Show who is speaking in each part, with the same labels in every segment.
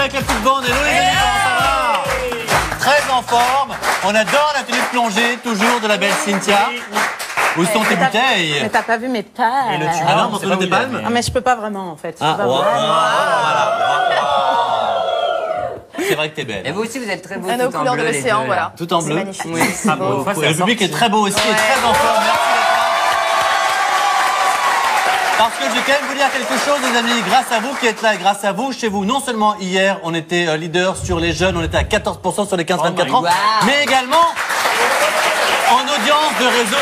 Speaker 1: avec la petite bande. Hello les amis, comment ça va? Très en forme. On adore la tenue de plongée, toujours de la belle Cynthia. Où sont tes bouteilles?
Speaker 2: Mais t'as pas vu mes palmes.
Speaker 1: Et le tube. Alors, on des palmes?
Speaker 2: Ah, mais je peux pas vraiment, en fait.
Speaker 1: Ah, c'est vrai que t'es belle.
Speaker 3: Et vous aussi, vous êtes très beau.
Speaker 4: Aux couleurs de l'océan, voilà.
Speaker 1: Tout en bleu.
Speaker 4: Magnifique.
Speaker 3: Oui, c'est beau.
Speaker 1: Le public est très beau aussi et très en forme. Merci d'être là. Parce que je vais quand même vous dire quelque chose, les amis, grâce à vous qui êtes là et grâce à vous, chez vous, non seulement hier, on était leader sur les jeunes, on était à 14% sur les 15-24 ans, mais également en audience de réseau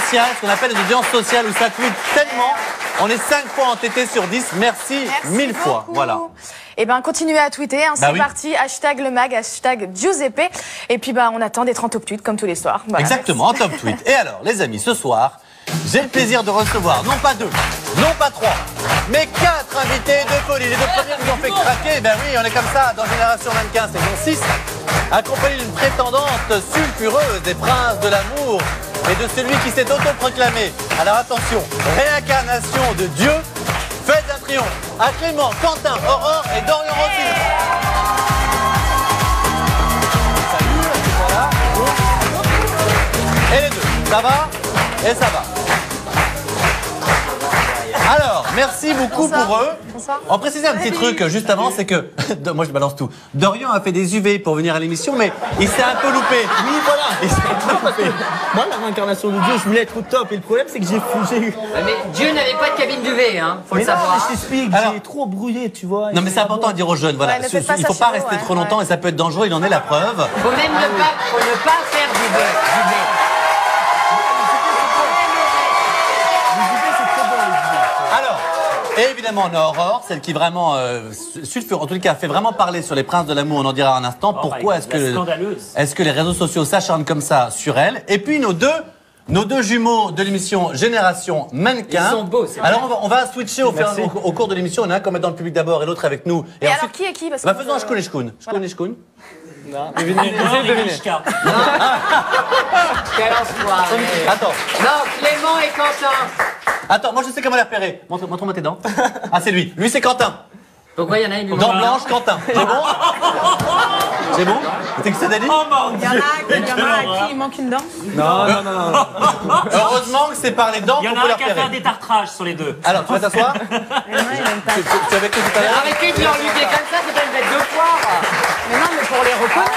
Speaker 1: social, ce qu'on appelle les audiences sociales où ça tweet tellement. On est 5 fois entêtés sur 10. Merci 1000 fois. Voilà.
Speaker 4: Et ben continuez à tweeter, hein, c'est
Speaker 1: oui.
Speaker 4: parti, hashtag le mag, hashtag Giuseppe. Et puis on attend d'être en top tweet comme tous les soirs. Voilà,
Speaker 1: exactement, en top tweet. Et alors, les amis, ce soir, j'ai le plaisir de recevoir, non pas 2, non pas 3, mais 4 invités de folie. Les 2 premiers nous ont fait craquer. Ben oui, on est comme ça dans Génération Mannequin, saison 6, accompagné d'une prétendante sulfureuse des princes de l'amour et de celui qui s'est autoproclamé. Alors attention, réincarnation de Dieu, faites un triomphe à Clément, Quentin, Aurore et Dorian Rossi. Salut, voilà. Et les 2, ça va? Et ça va. Alors, merci beaucoup pour eux.
Speaker 4: Bonsoir.
Speaker 1: On précisait un petit truc juste avant, c'est que... Moi, je balance tout. Dorian a fait des UV pour venir à l'émission, mais il s'est un peu loupé.
Speaker 5: Oui, voilà.
Speaker 1: Il s'est un peu loupé.
Speaker 5: Moi, la réincarnation de Dieu, je voulais être au top. Et le problème, c'est que j'ai eu...
Speaker 3: Mais Dieu n'avait pas de cabine d'UV, hein, faut le
Speaker 5: Mais non,
Speaker 3: savoir.
Speaker 5: mais je t'explique,
Speaker 1: Alors-
Speaker 5: j'ai trop brouillé, tu vois.
Speaker 1: Non, mais c'est important à dire aux jeunes, voilà.
Speaker 4: Ouais, ne faites pas
Speaker 1: Il
Speaker 4: ça
Speaker 1: faut
Speaker 4: chez
Speaker 1: pas
Speaker 4: vous,
Speaker 1: rester
Speaker 4: ouais.
Speaker 1: trop longtemps et ça peut être dangereux, il en est la preuve.
Speaker 3: Faut même faut ne pas faire d'UV.
Speaker 1: Alors, et évidemment, on a Aurore, celle qui vraiment, en tout cas, fait vraiment parler sur les princes de l'amour, on en dira un instant. Pourquoi est-ce que les réseaux sociaux s'acharnent comme ça sur elle? Et puis nos deux jumeaux de l'émission Génération Mannequin.
Speaker 3: Ils sont beaux, c'est vrai.
Speaker 1: Alors on va switcher au cours de l'émission. Il y en a un qu'on met dans le public d'abord et l'autre avec nous.
Speaker 4: Et alors qui est qui? Parce
Speaker 1: Bah
Speaker 4: que
Speaker 1: faisons un shkoun et shkoun. Shkoun et shkoun.
Speaker 3: Quel enfoiré.
Speaker 1: Attends.
Speaker 3: Non, Clément et Quentin.
Speaker 1: Attends, moi je sais comment les repérer. Montre-moi tes dents. Ah, c'est lui. Lui, c'est Quentin.
Speaker 3: Pourquoi il y en a une
Speaker 1: Dents blanches, Quentin. C'est bon? C'est bon? C'est que ça t'a dit?
Speaker 2: Il y en a à qui il manque une dent.
Speaker 5: Non.
Speaker 1: Heureusement que c'est par les dents
Speaker 6: Il y
Speaker 1: qu'on
Speaker 6: en
Speaker 1: peut
Speaker 6: a
Speaker 1: les
Speaker 6: un qui a fait un
Speaker 1: repérer.
Speaker 6: détartrage sur les deux.
Speaker 1: Alors, tu vas t'asseoir?
Speaker 2: Et non, il aime pas.
Speaker 1: Tu es avec nous tout à l'heure?
Speaker 3: Arrêtez de leur lutter comme ça, c'est pas une bête de foire.
Speaker 2: Mais non, mais pour les reconnaître.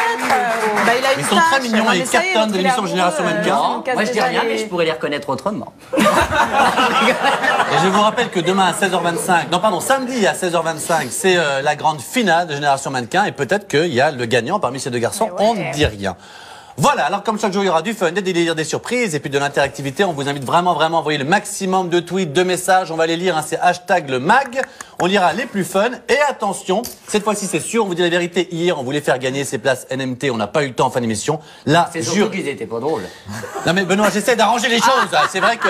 Speaker 2: Bah, il a une
Speaker 1: Ils sont
Speaker 2: tache.
Speaker 1: très mignons
Speaker 2: Non,
Speaker 1: et
Speaker 2: mais ça y est,
Speaker 1: cartonnent de
Speaker 2: l'autre, il est
Speaker 1: l'émission
Speaker 2: amoureux,
Speaker 1: Génération Mannequin.
Speaker 2: on casse
Speaker 3: Moi je dis
Speaker 2: déjà
Speaker 3: rien,
Speaker 2: les-
Speaker 3: mais je pourrais les reconnaître autrement.
Speaker 1: Et je vous rappelle que demain à 16h25, non pardon, samedi à 16h25, c'est la grande finale de Génération Mannequin et peut-être qu'il y a le gagnant parmi ces 2 garçons, on ne dit rien. Voilà, alors comme chaque jour il y aura du fun, des délires, des surprises et puis de l'interactivité, on vous invite vraiment à envoyer le maximum de tweets, de messages, on va les lire, hein, c'est hashtag le mag, on lira les plus fun et attention, cette fois-ci c'est sûr, on vous dit la vérité, hier on voulait faire gagner ces places NMT, on n'a pas eu le temps en fin d'émission, là,
Speaker 3: C'est surtout qu'ils étaient pas drôles.
Speaker 1: Non mais Benoît, j'essaie d'arranger les choses. C'est vrai que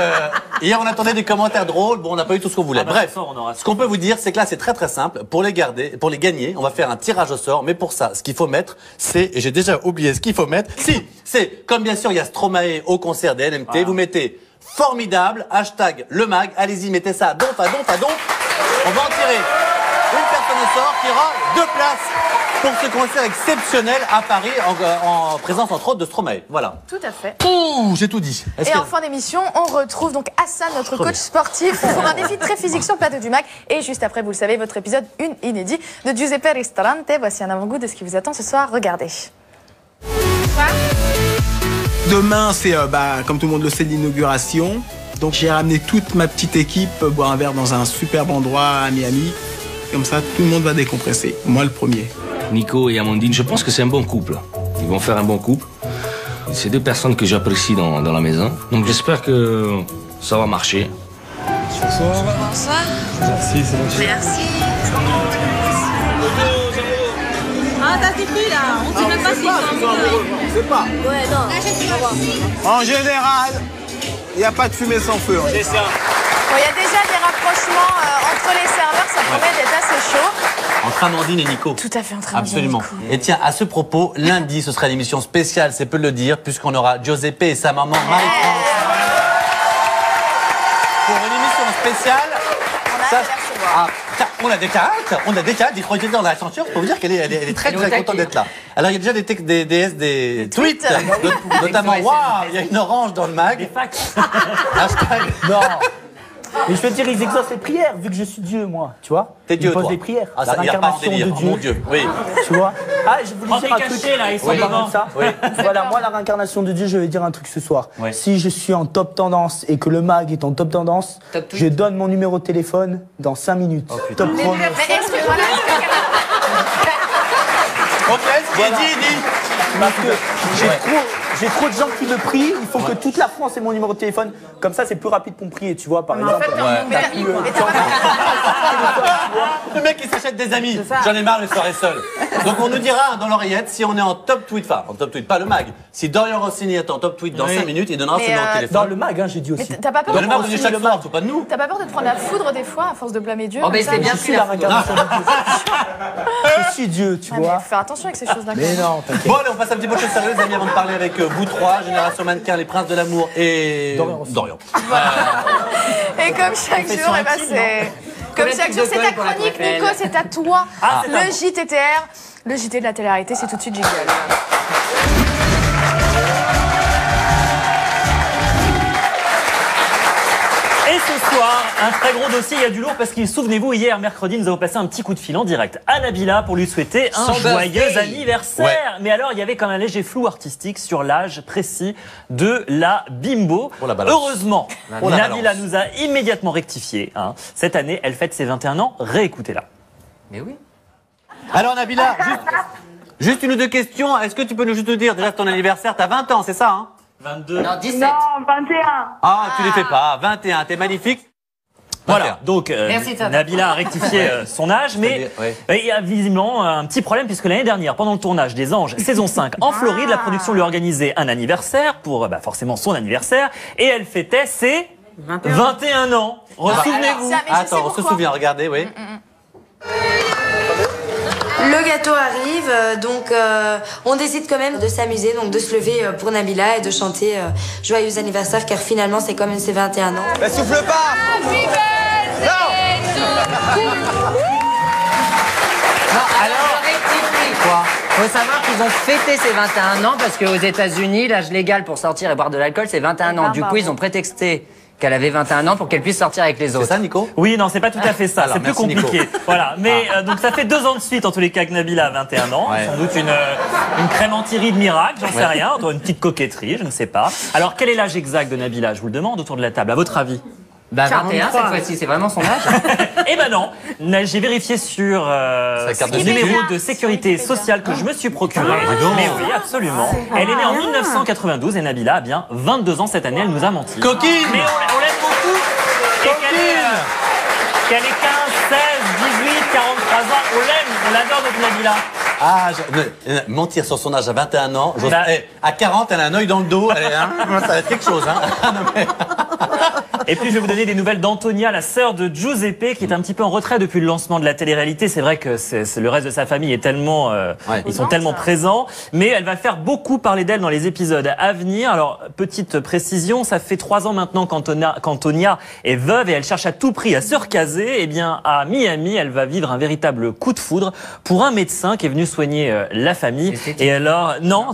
Speaker 1: hier on attendait des commentaires drôles. Bon, on n'a pas eu tout ce qu'on voulait.
Speaker 6: Ah bah,
Speaker 1: Bref,
Speaker 6: ce soir, on aura ça.
Speaker 1: ce qu'on peut vous dire, c'est que là c'est très très simple. Pour les garder, pour les gagner, on va faire un tirage au sort. Mais pour ça, ce qu'il faut mettre, c'est, et j'ai déjà oublié ce qu'il faut mettre. Si, c'est comme bien sûr il y a Stromae au concert des NMT. Vous mettez formidable hashtag le mag. Allez-y, mettez ça à donf, à donf, à donf. On va en tirer une personne au sort qui aura 2 places pour ce concert exceptionnel à Paris en présence entre autres de Stromae. Voilà.
Speaker 4: Tout à fait.
Speaker 1: Ouh, j'ai tout dit. Est-ce
Speaker 4: Et
Speaker 1: que-
Speaker 4: en fin d'émission, on retrouve donc Hassan, notre coach sportif, pour un défi très physique sur le plateau du MAC. Et juste après, vous le savez, votre épisode inédit de Giuseppe Ristorante. Voici un avant-goût de ce qui vous attend ce soir. Regardez.
Speaker 5: Demain, c'est, comme tout le monde le sait, l'inauguration. Donc, j'ai ramené toute ma petite équipe boire un verre dans un superbe endroit à Miami. Comme ça, tout le monde va décompresser. Moi, le premier.
Speaker 7: Nico et Amandine, je pense que c'est un bon couple. Ils vont faire un bon couple. C'est 2 personnes que j'apprécie dans la maison. Donc j'espère que ça va marcher.
Speaker 8: Bonsoir. Merci, c'est gentil.
Speaker 9: Merci. Ah, t'as compris là. On sait même pas s'ils sont amoureux.
Speaker 5: Je sais pas.
Speaker 9: Ouais, non.
Speaker 5: En général, il n'y a pas de fumée sans feu.
Speaker 6: C'est ça.
Speaker 4: Bon, il y a déjà des rapprochements entre les serveurs. Ça promet d'être assez chaud.
Speaker 1: Entre Amandine et Nico.
Speaker 4: Tout à fait, entre Amandine et
Speaker 1: Absolument.
Speaker 4: Nico.
Speaker 1: Et tiens, à ce propos, lundi, ce sera l'émission spéciale, c'est peu de le dire, puisqu'on aura Giuseppe et sa maman Marie-France. Pour une émission spéciale,
Speaker 4: On a
Speaker 1: ça,
Speaker 4: hâte de les recevoir.
Speaker 1: Ah, tiens, on a des cartes. Il faut être dans l'ascenseur pour vous dire qu'elle est très contente d'être là. Alors, il y a déjà des tweets, notamment, waouh, il y a une orange dans le mag.
Speaker 6: Des fax.
Speaker 1: Hashtag.
Speaker 6: Non. Mais je veux dire, ils exaucent les prières, vu que je suis Dieu, moi, tu vois.
Speaker 1: T'es Dieu,
Speaker 6: ils posent
Speaker 1: toi.
Speaker 6: des prières.
Speaker 1: Ah,
Speaker 6: la
Speaker 1: ça, il y a pas en
Speaker 6: réincarnation
Speaker 1: délire.
Speaker 6: de
Speaker 1: Oh,
Speaker 6: Dieu.
Speaker 1: mon Dieu, oui.
Speaker 6: Tu vois. Ah, je voulais dire un truc.
Speaker 3: Cachés, là, ils sont
Speaker 6: Oui,
Speaker 3: devant.
Speaker 6: ça.
Speaker 1: Oui.
Speaker 6: Voilà, moi, la réincarnation de Dieu, je vais dire un truc ce soir.
Speaker 3: Ouais.
Speaker 6: Si je suis en top tendance et que le mag est en top tendance,
Speaker 3: Top tweet.
Speaker 6: je donne mon numéro de téléphone dans 5 minutes. Top
Speaker 4: Mais
Speaker 6: chrono.
Speaker 4: est-ce que voilà,
Speaker 1: Ok, ce qui est dit.
Speaker 6: Parce que j'ai trop de gens qui me prient, il faut que toute la France ait mon numéro de téléphone. Comme ça, c'est plus rapide pour me prier, tu vois, par
Speaker 4: en
Speaker 6: exemple.
Speaker 4: fait, mais t'as
Speaker 1: Le mec, il s'achète des amis. J'en ai marre les soirées seules. Donc, on nous dira dans l'oreillette si on est en top tweet, enfin, en top tweet, pas le mag. Si Dorian Rossini est en top tweet dans 5 minutes, il donnera son numéro de
Speaker 6: Dans
Speaker 1: téléphone.
Speaker 6: le mag, hein, j'ai dit aussi.
Speaker 4: Mais t'as pas peur
Speaker 1: Dans
Speaker 4: de
Speaker 1: le mag, on dit chaque soir, faut pas de nous.
Speaker 4: T'as pas peur de te prendre la foudre des fois à force de blâmer Dieu
Speaker 3: Oh,
Speaker 4: comme
Speaker 3: mais
Speaker 4: ça
Speaker 3: c'est bien
Speaker 6: Je suis la réincarnation de Dieu. Je suis Dieu, tu
Speaker 4: Ah, mais
Speaker 6: vois.
Speaker 4: faut faire attention avec ces choses-là.
Speaker 6: Mais non, t'inquiète.
Speaker 1: Bon, allez, on passe un petit peu de choses sérieuses, amis, avant de parler avec vous trois, Génération Mannequin, les Princes de l'amour et
Speaker 6: Dorian.
Speaker 4: Et comme chaque jour, eh ben, c'est. Comme chaque jour, c'est ta chronique, Nico, c'est à toi. Le JTTR, le JT de la télé-réalité, c'est tout de suite jingle.
Speaker 10: Et ce soir, un très gros dossier, il y a du lourd parce que souvenez-vous, hier, mercredi, nous avons passé un petit coup de fil en direct à Nabila pour lui souhaiter un joyeux anniversaire.
Speaker 1: Ouais.
Speaker 10: Mais alors, il y avait quand même un léger flou artistique sur l'âge précis de la bimbo.
Speaker 1: Oh, la balance.
Speaker 10: Heureusement,
Speaker 1: Oh, la
Speaker 10: Nabila
Speaker 1: balance.
Speaker 10: nous a immédiatement rectifié. Hein. Cette année, elle fête ses 21 ans. Réécoutez-la.
Speaker 3: Mais oui.
Speaker 1: Alors, Nabila, juste une ou deux questions. Est-ce que tu peux nous juste nous dire, déjà, ton anniversaire, t'as 20 ans, c'est ça, hein?
Speaker 10: 22.
Speaker 3: Non, 17.
Speaker 9: Non, 21.
Speaker 1: Ah, tu les fais pas. 21, t'es magnifique.
Speaker 10: Voilà, donc
Speaker 3: Merci, Tada.
Speaker 10: Nabila a rectifié son âge, mais
Speaker 1: Ouais.
Speaker 10: il y a visiblement un petit problème puisque l'année dernière, pendant le tournage des Anges, saison 5, en Floride, la production lui a organisé un anniversaire pour forcément son anniversaire et elle fêtait ses 21 ans. Ressouvenez-vous.
Speaker 4: Ça, mais je sais
Speaker 1: Attends, on se
Speaker 4: pourquoi.
Speaker 1: souvient, regardez, oui.
Speaker 11: Le gâteau arrive, donc on décide quand même de s'amuser, donc de se lever pour Nabila et de chanter Joyeux anniversaire, car finalement c'est quand même ses 21 ans.
Speaker 1: Bah, souffle pas.
Speaker 3: Alors, quoi? Faut savoir qu'ils ont fêté ses 21 ans parce qu'aux États-Unis, l'âge légal pour sortir et boire de l'alcool, c'est 21 ans. Du coup, ils ont prétexté qu'elle avait 21 ans pour qu'elle puisse sortir avec les
Speaker 1: C'est
Speaker 3: autres.
Speaker 1: ça, Nico?
Speaker 10: Oui, non, c'est pas tout à fait ça.
Speaker 1: Alors,
Speaker 10: C'est plus
Speaker 1: merci,
Speaker 10: compliqué.
Speaker 1: Nico.
Speaker 10: Voilà. Mais donc ça fait 2 ans de suite, en tous les cas, que Nabila a 21 ans.
Speaker 1: Ouais.
Speaker 10: Sans doute une crémenterie de miracle, j'en sais rien. Une petite coquetterie, je ne sais pas. Alors, quel est l'âge exact de Nabila? Je vous le demande autour de la table. À votre avis?
Speaker 3: Bah, 21 cette fois-ci, c'est vraiment son âge.
Speaker 10: Eh ben non, j'ai vérifié sur
Speaker 1: carte de
Speaker 10: le
Speaker 1: sécu.
Speaker 10: numéro de sécurité sociale que je me suis procuré. Mais oui, absolument. Elle est née en 1992 et Nabila a bien 22 ans cette année, elle nous a menti.
Speaker 1: Coquine.
Speaker 10: Mais on l'aime beaucoup. Et qu'elle ait 15, 16, 18, 43 ans, on l'aime, on l'adore notre Nabila.
Speaker 1: Ah, mentir sur son âge à 21 ans.
Speaker 10: Bah.
Speaker 1: À 40, elle a un œil dans le dos. Ça va être quelque chose, hein. Non, mais-
Speaker 10: Et puis je vais vous donner des nouvelles d'Antonia, la sœur de Giuseppe, qui est un petit peu en retrait depuis le lancement de la télé-réalité. C'est vrai que le reste de sa famille est tellement, ils sont tellement présents, mais elle va faire beaucoup parler d'elle dans les épisodes à venir. Alors petite précision, ça fait 3 ans maintenant qu'Antonia est veuve et elle cherche à tout prix à se recaser. Eh bien à Miami, elle va vivre un véritable coup de foudre pour un médecin qui est venu soigner la famille. Et alors non,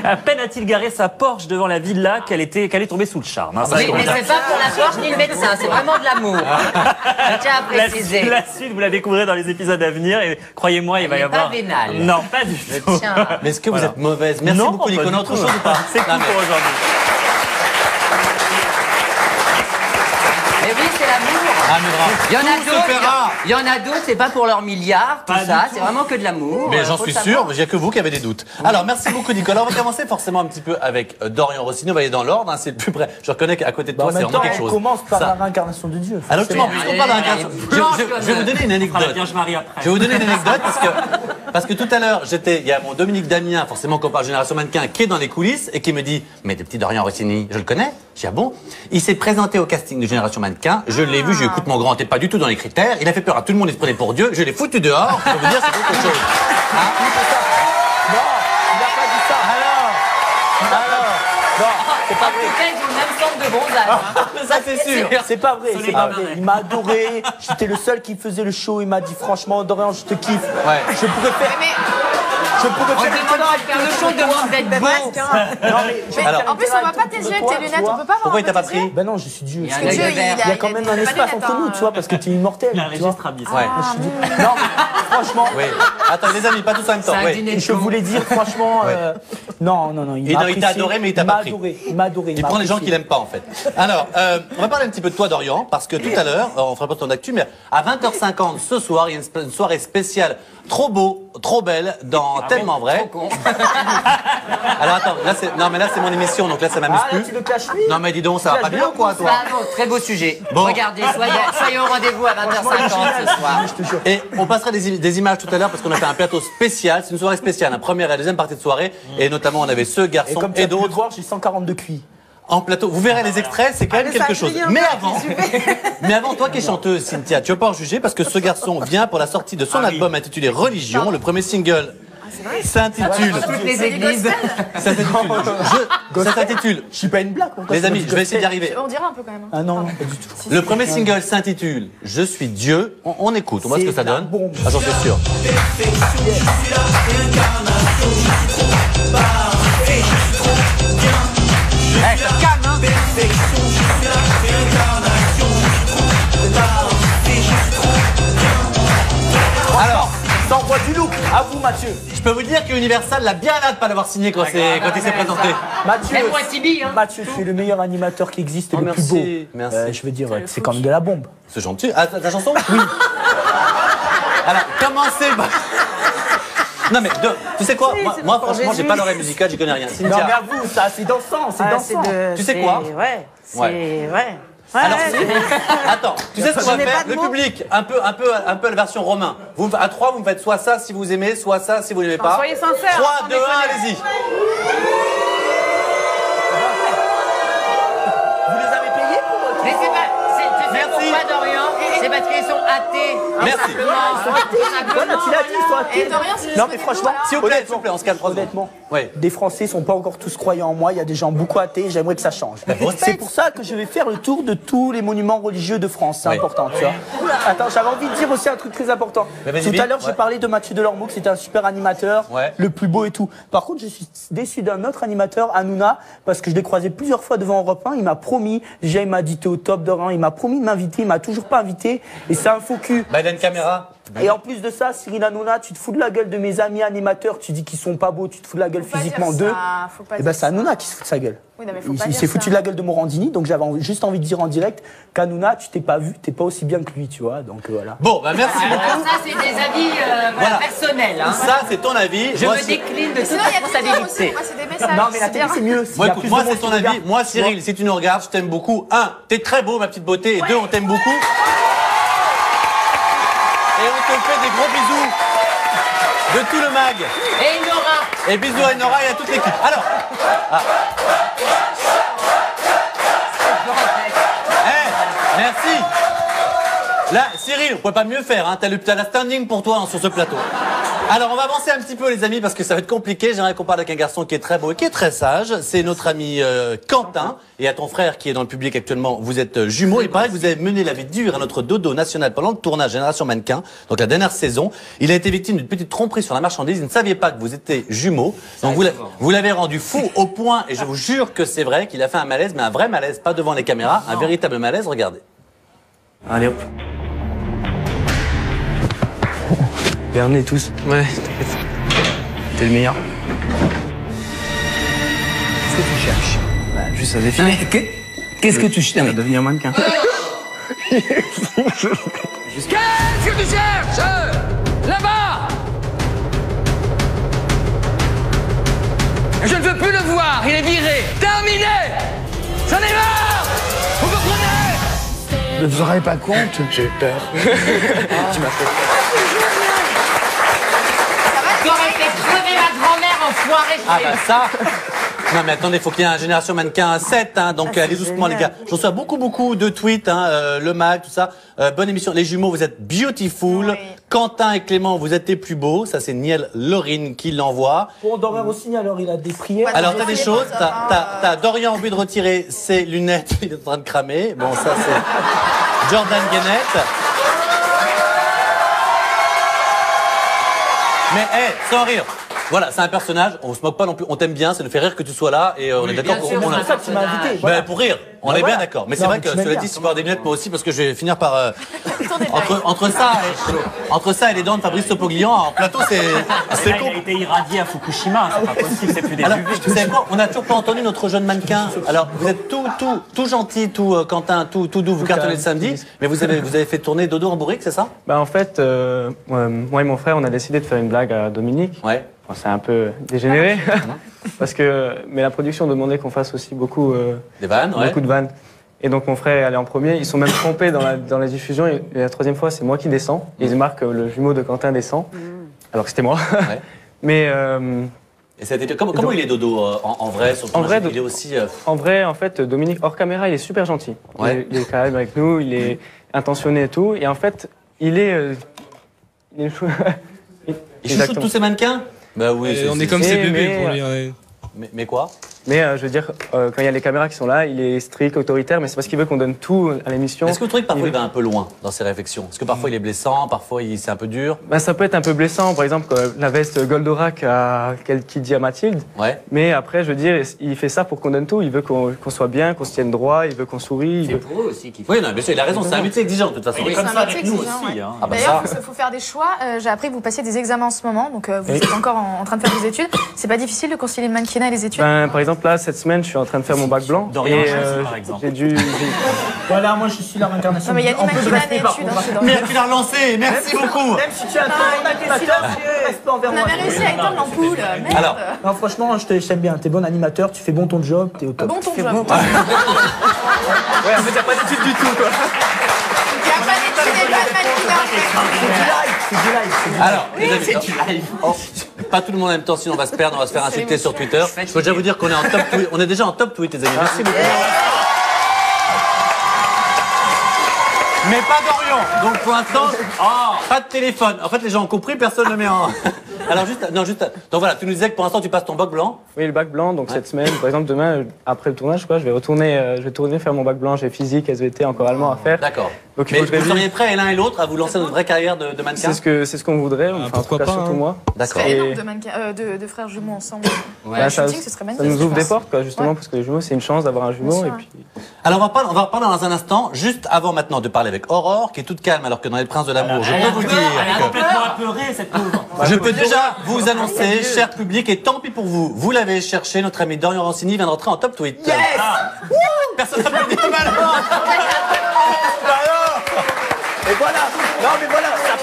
Speaker 10: à peine a-t-il garé sa Porsche devant la villa qu'elle est tombée sous le charme. Hein, ça,
Speaker 3: Oui,
Speaker 10: c'est
Speaker 3: mais
Speaker 10: comme ça.
Speaker 3: c'est pas pour la Porsche ni le médecin, c'est vraiment de l'amour. Je tiens à préciser.
Speaker 10: La suite, vous la découvrirez dans les épisodes à venir et croyez-moi, il va y
Speaker 3: n'est
Speaker 10: avoir.
Speaker 3: pas vénale.
Speaker 10: Non, pas du tout.
Speaker 3: Tiens.
Speaker 1: Mais est-ce que vous
Speaker 10: Voilà.
Speaker 1: êtes mauvaise? Merci
Speaker 10: Non,
Speaker 1: beaucoup,
Speaker 10: pas
Speaker 1: Nico.
Speaker 10: du
Speaker 1: On a autre
Speaker 10: tout.
Speaker 1: chose ou pas?
Speaker 10: C'est tout
Speaker 1: Non, mais-
Speaker 10: pour aujourd'hui.
Speaker 3: Mais oui, c'est l'amour.
Speaker 1: Ah, mais bravo.
Speaker 3: Il y en a
Speaker 1: Tout se
Speaker 3: d'autres,
Speaker 1: fera.
Speaker 3: il y en a d'autres, c'est pas pour leurs milliards, tout
Speaker 10: Pas
Speaker 3: ça,
Speaker 10: du
Speaker 3: c'est vraiment que de l'amour.
Speaker 1: Mais j'en
Speaker 3: Faut
Speaker 1: suis
Speaker 3: le
Speaker 1: sûr,
Speaker 3: savoir.
Speaker 1: il n'y a que vous qui avez des doutes. Alors, merci beaucoup, Nicolas. On va commencer forcément un petit peu avec Dorian Rossini. On va aller dans l'ordre, hein, c'est le plus près. Je reconnais qu'à côté de
Speaker 6: Bah,
Speaker 1: toi,
Speaker 6: en
Speaker 1: c'est
Speaker 6: même
Speaker 1: vraiment
Speaker 6: temps,
Speaker 1: quelque
Speaker 6: on
Speaker 1: chose.
Speaker 6: commence par
Speaker 1: Ça.
Speaker 6: la réincarnation de Dieu.
Speaker 1: Alors, justement, puisqu'on parle d'incarnation, je vais vous donner une
Speaker 10: On fera la
Speaker 1: anecdote.
Speaker 10: Vierge Marie après.
Speaker 1: Je vais vous donner une anecdote parce que tout à l'heure, il y a mon Dominique Damien, forcément qu'on parle Génération Mannequin, qui est dans les coulisses et qui me dit, mais le petit Dorian Rossini, je le connais? J'ai dit, ah bon? Il s'est présenté au casting de Génération Mannequin. Je l'ai vu, je lui ai dit, écoute mon grand, t'es pas du tout dans les critères. Il a fait peur à tout le monde, il se prenait pour Dieu. Je l'ai foutu dehors. Je peux vous dire, c'est quelque chose.
Speaker 6: Non, il n'a pas dit ça.
Speaker 1: Alors,
Speaker 6: C'est pas
Speaker 3: En tout cas, ils ont le même centre de bronzage.
Speaker 1: Ça, c'est sûr.
Speaker 6: C'est pas vrai, c'est pas vrai. Il m'a adoré. J'étais le seul qui faisait le show. Il m'a dit franchement, Dorian, je te kiffe.
Speaker 1: Ouais.
Speaker 6: Je pourrais faire. Je pourrais
Speaker 3: On
Speaker 6: faire
Speaker 3: demande à faire le show, demande d'être bon.
Speaker 6: Non, mais
Speaker 1: Alors.
Speaker 4: En plus, on voit pas tes yeux avec tes lunettes, on peut pas voir.
Speaker 1: Pourquoi il t'a pas pris?
Speaker 6: Ben non, je suis Dieu.
Speaker 3: Il y a un
Speaker 4: Parce que
Speaker 3: œil
Speaker 4: Dieu,
Speaker 3: de verre.
Speaker 6: Il y a quand même un espace entre nous, tu vois, parce que tu es immortel.
Speaker 10: Il y a un
Speaker 6: tu vois.
Speaker 10: registre à bis.
Speaker 1: Ouais.
Speaker 6: Non, franchement.
Speaker 1: Oui. Attends, les amis, pas tous en même temps.
Speaker 3: C'est un
Speaker 1: Oui.
Speaker 3: dîner de
Speaker 6: Je
Speaker 3: con.
Speaker 6: voulais dire, franchement, non.
Speaker 1: Et non, il t'a
Speaker 6: apprécié.
Speaker 1: adoré, mais il t'a pas pris.
Speaker 6: Il m'a adoré.
Speaker 1: Il prend les gens qu'il aime pas, en fait. Alors, on va parler un petit peu de toi, Dorian, parce que tout à l'heure, on fera pas ton actu, mais à 20h50 ce soir, il y a une soirée spéciale trop beau, trop belle, dans Tellement Vrai.
Speaker 3: Trop con.
Speaker 1: Alors attends, là c'est non mais là c'est mon émission, donc là ça m'amuse
Speaker 6: Ah, là,
Speaker 1: plus.
Speaker 6: tu le caches lui.
Speaker 1: Non mais dis donc, ça va pas bien ou quoi, toi?
Speaker 3: Ah non, très beau sujet.
Speaker 1: Bon.
Speaker 3: Regardez, soyez au rendez-vous à 20h50 ce soir.
Speaker 6: Je te jure.
Speaker 1: Et on passera des images tout à l'heure parce qu'on a fait un plateau spécial. C'est une soirée spéciale, la première et la deuxième partie de soirée, et notamment on avait ce
Speaker 6: Et
Speaker 1: garçon
Speaker 6: comme tu
Speaker 1: et
Speaker 6: as pu le
Speaker 1: d'autres
Speaker 6: voir, j'ai 142 QI.
Speaker 1: en plateau. Vous verrez les extraits, c'est quand même quelque chose. Mais avant, toi qui es chanteuse, Cynthia, tu vas pas en juger parce que ce garçon vient pour la sortie de son album intitulé Religion. Le premier single s'intitule.
Speaker 3: Toutes les églises.
Speaker 1: Ça s'intitule.
Speaker 6: Je suis pas une blague.
Speaker 1: Les amis, je vais essayer d'y arriver.
Speaker 4: On dirait un peu quand même.
Speaker 6: Ah non, pas du tout.
Speaker 1: Le premier single s'intitule Je suis Dieu. On écoute, on voit ce que ça donne. Ah, j'en suis sûr.
Speaker 3: Eh, ça calme, hein.
Speaker 1: Alors,
Speaker 6: ça envoie du look. À vous, Mathieu.
Speaker 1: je peux vous dire que Universal l'a bien là de pas l'avoir signé quand il s'est présenté.
Speaker 6: Mathieu,
Speaker 3: Même moi, Tibi, hein.
Speaker 6: Mathieu, tu es le meilleur animateur qui existe et
Speaker 1: Oh,
Speaker 6: le plus
Speaker 1: merci.
Speaker 6: beau.
Speaker 1: Merci.
Speaker 6: Je veux dire, c'est quand même de la bombe.
Speaker 1: C'est gentil. Ah, ta chanson? Oui. Alors, commencez. Non mais tu sais quoi? Moi franchement, j'ai pas l'oreille musicale, j'y connais rien.
Speaker 6: Non,
Speaker 1: Cynthia.
Speaker 6: mais à vous, ça, c'est dansant, c'est dansant.
Speaker 1: Tu sais quoi?
Speaker 2: Ouais.
Speaker 1: Ouais. Alors, attends, tu sais ce qu'on va faire? Le public, un peu la version romain. À 3, vous me faites soit ça si vous aimez, soit ça si vous n'aimez pas.
Speaker 2: Soyez sincères.
Speaker 1: 3,
Speaker 2: sans
Speaker 1: 2, 1,
Speaker 2: déconner.
Speaker 1: allez-y.
Speaker 6: Vous les avez payés pour
Speaker 3: Mais c'est pas. Tu sais pourquoi, Dorian? C'est parce qu'ils sont athées.
Speaker 1: Merci.
Speaker 6: Voilà, tu l'as dit, ils sont athées.
Speaker 4: Et Dorian, c'est
Speaker 6: Non, mais franchement,
Speaker 1: S'il vous plaît, on se calme 3 secondes.
Speaker 6: honnêtement,
Speaker 1: Oui.
Speaker 6: des Français sont pas encore tous croyants en moi. Il y a des gens beaucoup athées. J'aimerais que ça change. C'est pour ça que je vais faire le tour de tous les monuments religieux de France. C'est
Speaker 1: Oui.
Speaker 6: important, tu vois. Attends, j'avais envie de dire aussi un truc très important.
Speaker 1: Mais vas-y,
Speaker 6: Tout
Speaker 1: vite.
Speaker 6: à l'heure, j'ai parlé de Mathieu Delormeau, que c'était un super animateur,
Speaker 1: Ouais.
Speaker 6: le plus beau et tout. Par contre, je suis déçu d'un autre animateur, Hanouna, parce que je l'ai croisé plusieurs fois devant Europe 1. Il m'a promis, déjà, il m'a dit t'es au top de rang. Il m'a promis de m'inviter. Il m'a toujours pas invité. Et c'est un faux cul.
Speaker 1: Bah, il a une caméra.
Speaker 6: Et en plus de ça, Cyril Hanouna, tu te fous de la gueule de mes amis animateurs, tu dis qu'ils sont pas beaux, tu te fous de la gueule
Speaker 4: Faut pas
Speaker 6: physiquement
Speaker 4: dire
Speaker 6: d'eux.
Speaker 4: ça, faut pas
Speaker 6: Et ben
Speaker 4: dire
Speaker 6: c'est Hanouna qui se fout de sa gueule.
Speaker 4: Oui, non, mais faut
Speaker 6: Il
Speaker 4: pas
Speaker 6: il
Speaker 4: dire
Speaker 6: s'est foutu
Speaker 4: ça.
Speaker 6: de la gueule de Morandini, donc j'avais juste envie de dire en direct qu'Hanouna, tu t'es pas vu, t'es pas aussi bien que lui, tu vois. Donc voilà.
Speaker 1: Bon, bah merci beaucoup.
Speaker 3: Alors ça, c'est des avis
Speaker 1: Voilà.
Speaker 3: personnels. Hein.
Speaker 1: Ça, c'est ton avis.
Speaker 3: Je
Speaker 1: Moi,
Speaker 3: me
Speaker 1: c'est-
Speaker 3: décline de toute
Speaker 4: Sinon, il y a Twitter aussi.
Speaker 3: responsabilité.
Speaker 4: Moi, c'est des messages.
Speaker 6: Non, mais la
Speaker 4: c'est
Speaker 6: télé,
Speaker 4: bien.
Speaker 6: c'est mieux.
Speaker 1: Moi,
Speaker 6: Il y a
Speaker 1: écoute,
Speaker 6: plus
Speaker 1: moi
Speaker 6: de monde
Speaker 1: c'est ton
Speaker 6: qui regarde.
Speaker 1: avis. Moi, Cyril, si tu nous regardes, je t'aime beaucoup. 1, t'es très beau, ma petite beauté. Et 2, on t'aime beaucoup. Et on te fait des gros bisous de tout le mag.
Speaker 3: Et Nora.
Speaker 1: Et bisous à Nora et à toute l'équipe. Alors, merci. Là, Cyril, on peut pas mieux faire. Hein. T'as la standing pour toi hein, sur ce plateau. Alors, on va avancer un petit peu, les amis, parce que ça va être compliqué. J'aimerais qu'on parle avec un garçon qui est très beau et qui est très sage. C'est notre ami Quentin. Et à ton frère qui est dans le public actuellement, vous êtes jumeaux. Il paraît que vous avez mené la vie dure à notre dodo national pendant le tournage Génération Mannequin, donc la dernière saison. Il a été victime d'une petite tromperie sur la marchandise. Il ne savait pas que vous étiez jumeaux. Donc vous l'avez rendu fou au point, et je vous jure que c'est vrai, qu'il a fait un malaise, mais un vrai malaise, pas devant les caméras, un véritable malaise. Regardez.
Speaker 12: Allez hop. Bernay tous. Ouais, t'inquiète. T'es le meilleur. Qu'est-ce que tu cherches? Bah, juste à défiler. Qu'est-ce que tu cherches? À devenir mannequin.
Speaker 13: Qu'est-ce que tu cherches? Là-bas! Je ne veux plus le voir, il est viré. Terminé! J'en ai marre! Vous comprenez?
Speaker 12: Ne vous en rendez pas compte? J'ai eu peur. Tu m'as fait peur.
Speaker 3: T'aurais fait crever ma grand-mère enfoiré.
Speaker 1: Ah bah ça, Non mais attendez, il faut qu'il y ait un Génération Mannequin 7, hein, donc allez doucement les gars. Je reçois beaucoup de tweets, hein, le mag, tout ça. Bonne émission. Les jumeaux, vous êtes beautiful. Oui. Quentin et Clément, vous êtes les plus beaux. Ça c'est Niel Laurine qui l'envoie.
Speaker 6: Bon, Dorian Rossini, alors il a des prières.
Speaker 1: Alors t'as des choses, t'as Dorian envie de retirer ses lunettes, il est en train de cramer. Bon ça c'est Jordan Guénette. Mais sans rire. Voilà, c'est un personnage, on se moque pas non plus, on t'aime bien, ça nous fait rire que tu sois là et on est d'accord pour
Speaker 6: c'est pour ça que tu m'as invité.
Speaker 1: Voilà. Pour rire, on est bien d'accord. Mais c'est vrai que cela dit, si tu peux avoir des lunettes moi aussi, parce que je vais finir par entre ça et les dents de Fabrice Topoglian en plateau, c'est
Speaker 10: con. Il a été irradié à Fukushima, c'est pas possible, c'est plus des UV.
Speaker 1: Vous savez quoi, on n'a toujours pas entendu notre jeune mannequin. Alors vous êtes tout gentil, tout Quentin, tout doux, vous cartonnez le samedi, mais vous avez fait tourner Dodo en bourrique, c'est ça?
Speaker 14: Bah en fait, moi et mon frère, on a décidé de faire une blague à Dominique.
Speaker 1: Ouais.
Speaker 14: C'est un peu dégénéré, mais la production demandait qu'on fasse aussi beaucoup
Speaker 1: des vannes,
Speaker 14: beaucoup de vannes. Et donc mon frère est allé en premier. Ils sont même trompés dans la diffusion. Et la troisième fois, c'est moi qui descends. Et ils marquent que le jumeau de Quentin descend, alors que c'était moi. Ouais. Mais
Speaker 1: et ça a été comment il est Dodo en vrai sur ton il est aussi.
Speaker 14: En vrai, en fait, Dominique hors caméra, il est super gentil. Ouais. Il est calme avec nous, il est intentionné et tout. Et en fait, il
Speaker 1: chouchoute tous ces mannequins. Bah oui,
Speaker 8: on est comme ses bébés pour lui.
Speaker 1: Mais quoi?
Speaker 14: Mais je veux dire, quand il y a les caméras qui sont là, il est strict, autoritaire, mais c'est parce qu'il veut qu'on donne tout à l'émission.
Speaker 1: Est-ce que vous trouvez que parfois il va un peu loin dans ses réflexions? Est-ce que parfois il est blessant, parfois c'est un peu dur?
Speaker 14: Bah, ça peut être un peu blessant, par exemple la veste Goldorak qu'il dit à Mathilde.
Speaker 1: Ouais.
Speaker 14: Mais après, je veux dire, il fait ça pour qu'on donne tout. Il veut qu'on soit bien, qu'on se tienne droit, il veut qu'on sourie.
Speaker 3: C'est pour eux aussi qu'il fait.
Speaker 1: Oui, non, bien sûr, il a raison, c'est un métier exigeant de toute façon.
Speaker 4: Oui,
Speaker 10: comme ça avec nous
Speaker 4: exigeant,
Speaker 10: aussi.
Speaker 4: Ouais.
Speaker 10: Hein.
Speaker 1: Ah bah
Speaker 4: d'ailleurs, il faut faire des choix. J'ai appris que vous passiez des examens en ce moment, donc vous êtes encore en train de faire vos études. C'est pas difficile de concilier le mannequinat et les études?
Speaker 14: Par exemple, là, cette semaine, je suis en train de faire mon bac blanc.
Speaker 10: Dorian, par exemple.
Speaker 6: Voilà, moi je suis là l'incarnation.
Speaker 4: Non, mais il y a ni mannequinat ni études.
Speaker 1: Mais tu l'as relancé, merci beaucoup.
Speaker 6: Même si tu as un bon animateur, respect envers moi.
Speaker 4: On avait réussi à éteindre l'ampoule.
Speaker 1: Alors,
Speaker 6: non, franchement, je t'aime bien. T'es bon animateur, tu fais bon ton job, t'es au top.
Speaker 4: Bon ton job.
Speaker 14: Ouais, en fait, il n'y a pas d'études du tout, quoi.
Speaker 4: Il n'y a pas d'études et pas de mannequinat.
Speaker 6: C'est du live.
Speaker 1: Alors, les amis, c'est du live. Pas tout le monde en même temps, sinon on va se perdre, on va se faire insulter sur Twitter. Je peux déjà vous dire qu'on est en top tweet. On est déjà en top tweet, les amis. Merci beaucoup. Mais pas d'Orion. Donc pour l'instant, pas de téléphone. En fait, les gens ont compris, personne ne met en. Alors juste. Donc voilà, tu nous disais que pour l'instant tu passes ton bac blanc.
Speaker 14: Oui, le bac blanc. Donc cette semaine, par exemple, demain, après le tournage, quoi, je vais retourner faire mon bac blanc. J'ai physique, SVT, encore allemand à faire.
Speaker 1: D'accord.
Speaker 14: Donc
Speaker 1: mais vous seriez prêts l'un et l'autre à vous lancer dans une vraie carrière de mannequin?
Speaker 14: C'est ce qu'on voudrait. Enfin,
Speaker 8: pourquoi pas,
Speaker 14: surtout moi.
Speaker 1: D'accord.
Speaker 4: C'est énorme de frères jumeaux ensemble.
Speaker 14: Ouais,
Speaker 4: ça
Speaker 14: nous ouvre des portes, quoi, justement, parce que les jumeaux, c'est une chance d'avoir un jumeau. Et puis...
Speaker 1: Alors on va reparler dans un instant, juste avant maintenant de parler avec Aurore, qui est toute calme, alors que dans Les Princes de l'amour, je peux vous dire.
Speaker 10: Elle est complètement apeurée, cette pauvre.
Speaker 1: Je peux déjà vous annoncer, cher public, et tant pis pour vous, vous l'avez cherché, notre ami Dorian Rossini vient de rentrer en top tweet.
Speaker 4: Yes.
Speaker 1: Personne n'a pas dit mal.
Speaker 6: Et voilà, non mais voilà, ça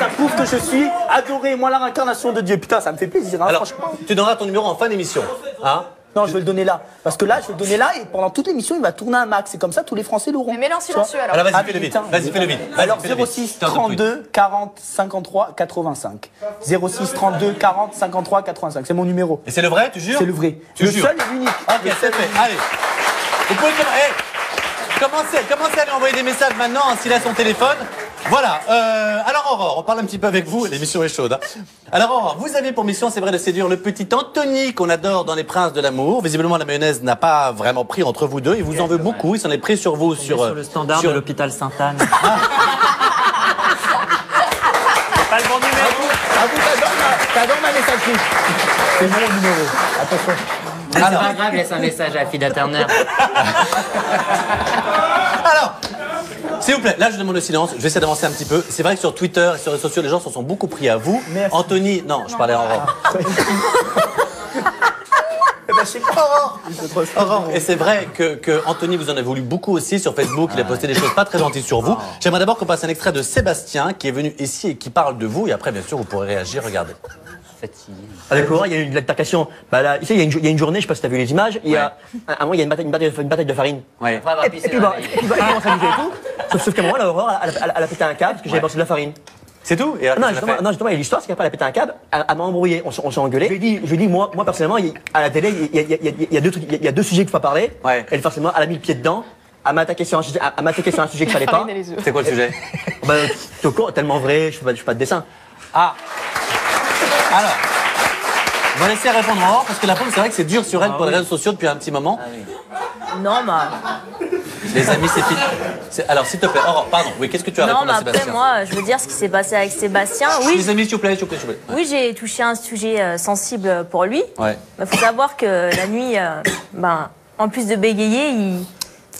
Speaker 6: prouve que je suis adoré, moi la réincarnation de Dieu. Putain, ça me fait plaisir, hein,
Speaker 1: alors,
Speaker 6: franchement.
Speaker 1: Tu donneras ton numéro en fin d'émission, hein?
Speaker 6: Non, je vais le donner là. Parce que là, je vais le donner là et pendant toute l'émission, il va tourner un max. C'est comme ça, tous les Français l'auront.
Speaker 4: Mais mets-le en silencieux alors.
Speaker 1: Alors vas-y, fais-le vite. Vas-y, fais-le vite.
Speaker 6: Alors 06 32 40 53 85. 06 32 40 53 85. C'est mon numéro.
Speaker 1: Et c'est le vrai, tu jures?
Speaker 6: C'est le vrai.
Speaker 1: Tu
Speaker 6: le
Speaker 1: jures?
Speaker 6: seul et l'unique.
Speaker 1: Ok, c'est fait. Allez. Vous pouvez commencez à lui envoyer des messages maintenant s'il a son téléphone. Voilà. Alors Aurore, on parle un petit peu avec vous. L'émission est chaude. Hein. Alors Aurore, vous avez pour mission, c'est vrai, de séduire le petit Anthony qu'on adore dans Les Princes de l'amour. Visiblement, la mayonnaise n'a pas vraiment pris entre vous deux. Il vous en veut beaucoup. Il s'en est pris sur vous.
Speaker 10: Sur le standard de l'hôpital Sainte-Anne. C'est pas le bon numéro.
Speaker 6: T'adores ma messagerie. C'est mon numéro. Attention.
Speaker 3: C'est pas grave, laisse un message à Fida Turner.
Speaker 1: Alors, s'il vous plaît, là je demande le silence, je vais essayer d'avancer un petit peu. C'est vrai que sur Twitter et sur les réseaux sociaux, les gens s'en sont beaucoup pris à vous.
Speaker 6: Merci.
Speaker 1: Anthony, non, je parlais en Aurore. Aurore. Et c'est vrai que Anthony vous en a voulu beaucoup aussi sur Facebook, il a posté des choses pas très gentilles sur vous. J'aimerais d'abord qu'on passe un extrait de Sébastien qui est venu ici et qui parle de vous et après bien sûr vous pourrez réagir, regardez.
Speaker 15: Avec Laurent, il y a eu une altercation. Bah là, ici, il y a une journée, je sais pas si t'as vu les images, il y a un moment, il y a une bataille de farine.
Speaker 1: Ouais.
Speaker 15: Et puis, ils vont s'amuser et tout. Sauf qu'à un moment, Laurent, elle a pété un câble parce que j'avais pensé de la farine.
Speaker 1: C'est tout? Et
Speaker 15: Non, justement, l'histoire, c'est qu'après, elle a pété un câble, elle m'a embrouillé, on s'est engueulé. Je lui ai dit, moi, personnellement, à la télé, il y a deux sujets qu'il faut parler.
Speaker 1: Ouais.
Speaker 15: Et forcément, elle a mis le pied dedans. Elle m'a attaqué sur un sujet qu'il fallait pas.
Speaker 1: C'est quoi le sujet?
Speaker 15: Bah, t'es au courant, tellement vrai, je fais pas de dessin.
Speaker 1: Ah. Alors. On va laisser répondre en hors parce que la pomme, c'est vrai que c'est dur sur elle pour les réseaux sociaux depuis un petit moment.
Speaker 16: Non, mais...
Speaker 1: Les amis, c'est fini. Alors, s'il te plaît, Aurore, pardon. Oui, qu'est-ce que tu as
Speaker 16: Non,
Speaker 1: répondu
Speaker 16: mais
Speaker 1: à
Speaker 16: après,
Speaker 1: Sébastien?
Speaker 16: moi, je veux dire ce qui s'est passé avec Sébastien. Oui,
Speaker 1: Les amis, s'il vous plaît.
Speaker 16: oui, j'ai touché un sujet sensible pour lui.
Speaker 1: Ouais.
Speaker 16: Il faut savoir que la nuit, en plus de bégayer,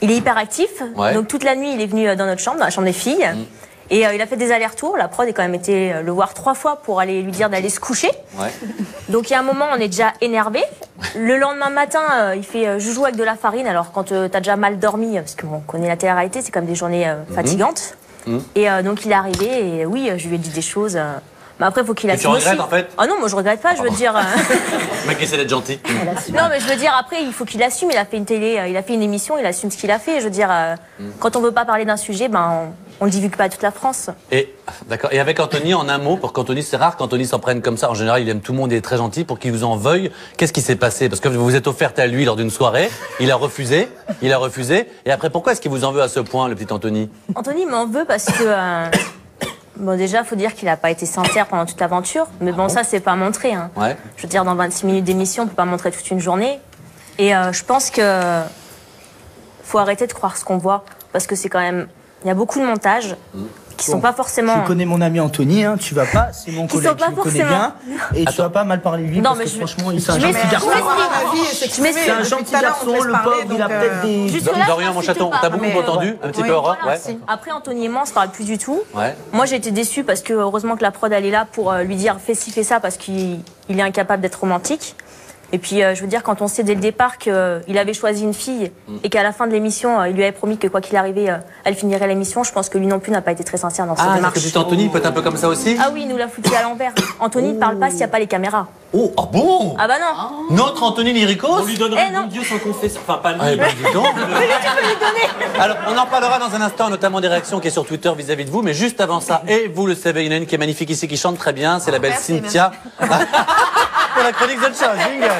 Speaker 16: il est hyper actif.
Speaker 1: Ouais.
Speaker 16: Donc toute la nuit, il est venu dans notre chambre, dans la chambre des filles. Et il a fait des allers-retours. La prod a quand même été le voir 3 fois pour aller lui dire d'aller se coucher.
Speaker 1: Ouais.
Speaker 16: Donc il y a un moment, on est déjà énervé. Le lendemain matin, il fait je joue avec de la farine. Alors quand t'as déjà mal dormi, parce qu'on connaît la télé-réalité, c'est quand même des journées fatigantes. Et donc il est arrivé et oui, je lui ai dit des choses. Mais après, il faut qu'il assume.
Speaker 1: Tu regrettes
Speaker 16: aussi.
Speaker 1: en fait?
Speaker 16: Ah non, moi je regrette pas, je veux dire.
Speaker 1: Le mec essaie d'être gentil.
Speaker 16: Non, mais je veux dire, après, il faut qu'il assume. Il a fait une télé, il a fait une émission, il assume ce qu'il a fait. Je veux dire, quand on veut pas parler d'un sujet, on le divulgue pas à toute la France.
Speaker 1: Et d'accord. Et avec Anthony, en un mot, pour qu'Anthony, c'est rare qu'Anthony s'en prenne comme ça. En général, il aime tout le monde, il est très gentil. Pour qu'il vous en veuille, qu'est-ce qui s'est passé? Parce que vous vous êtes offerte à lui lors d'une soirée, il a refusé. Et après, pourquoi est-ce qu'il vous en veut à ce point, le petit Anthony?
Speaker 16: Anthony m'en veut parce que. Bon, déjà, faut dire qu'il n'a pas été sincère pendant toute l'aventure. Mais bon, ça, c'est pas montré. Hein.
Speaker 1: Ouais.
Speaker 16: Je veux dire, dans 26 minutes d'émission, on peut pas montrer toute une journée. Et je pense que faut arrêter de croire ce qu'on voit. Parce que c'est quand même... Il y a beaucoup de montages qui sont pas forcément...
Speaker 6: Tu connais mon ami Anthony, hein, tu vas pas... C'est mon collègue, tu le connais bien. Et tu vas pas mal parler de lui parce que franchement, il est un gentil garçon. C'est un gentil garçon, le pauvre, il a peut-être des...
Speaker 1: Dorian, mon chaton, t'as beaucoup entendu? Un petit peu, Aurore? Ouais.
Speaker 16: Après, Anthony et moi, on se parle plus du tout.
Speaker 1: Ouais.
Speaker 16: Moi, j'ai été déçue parce que heureusement que la prod, elle est là pour lui dire fais ci, fais ça parce qu'il est incapable d'être romantique. Et puis, je veux dire, quand on sait dès le départ qu'il avait choisi une fille et qu'à la fin de l'émission, il lui avait promis que quoi qu'il arrivait, elle finirait l'émission, je pense que lui non plus n'a pas été très sincère dans sa démarche.
Speaker 1: Ah, parce que Anthony peut être un peu comme ça aussi?
Speaker 16: Ah oui, il nous l'a foutu à l'envers. Anthony ne parle pas s'il n'y a pas les caméras.
Speaker 1: Oh, ah bon?
Speaker 16: Ah bah non.
Speaker 1: Notre Anthony Lyricos?
Speaker 10: On lui donnerait mon Dieu sans confession. Enfin, pas lui.
Speaker 1: Ah, ben, dis donc. Alors, on en parlera dans un instant, notamment des réactions qui est sur Twitter vis-à-vis de vous. Mais juste avant ça, et vous le savez, il y en a une qui est magnifique ici, qui chante très bien. C'est la belle Cynthia. Pour la chronique de chat, jingle.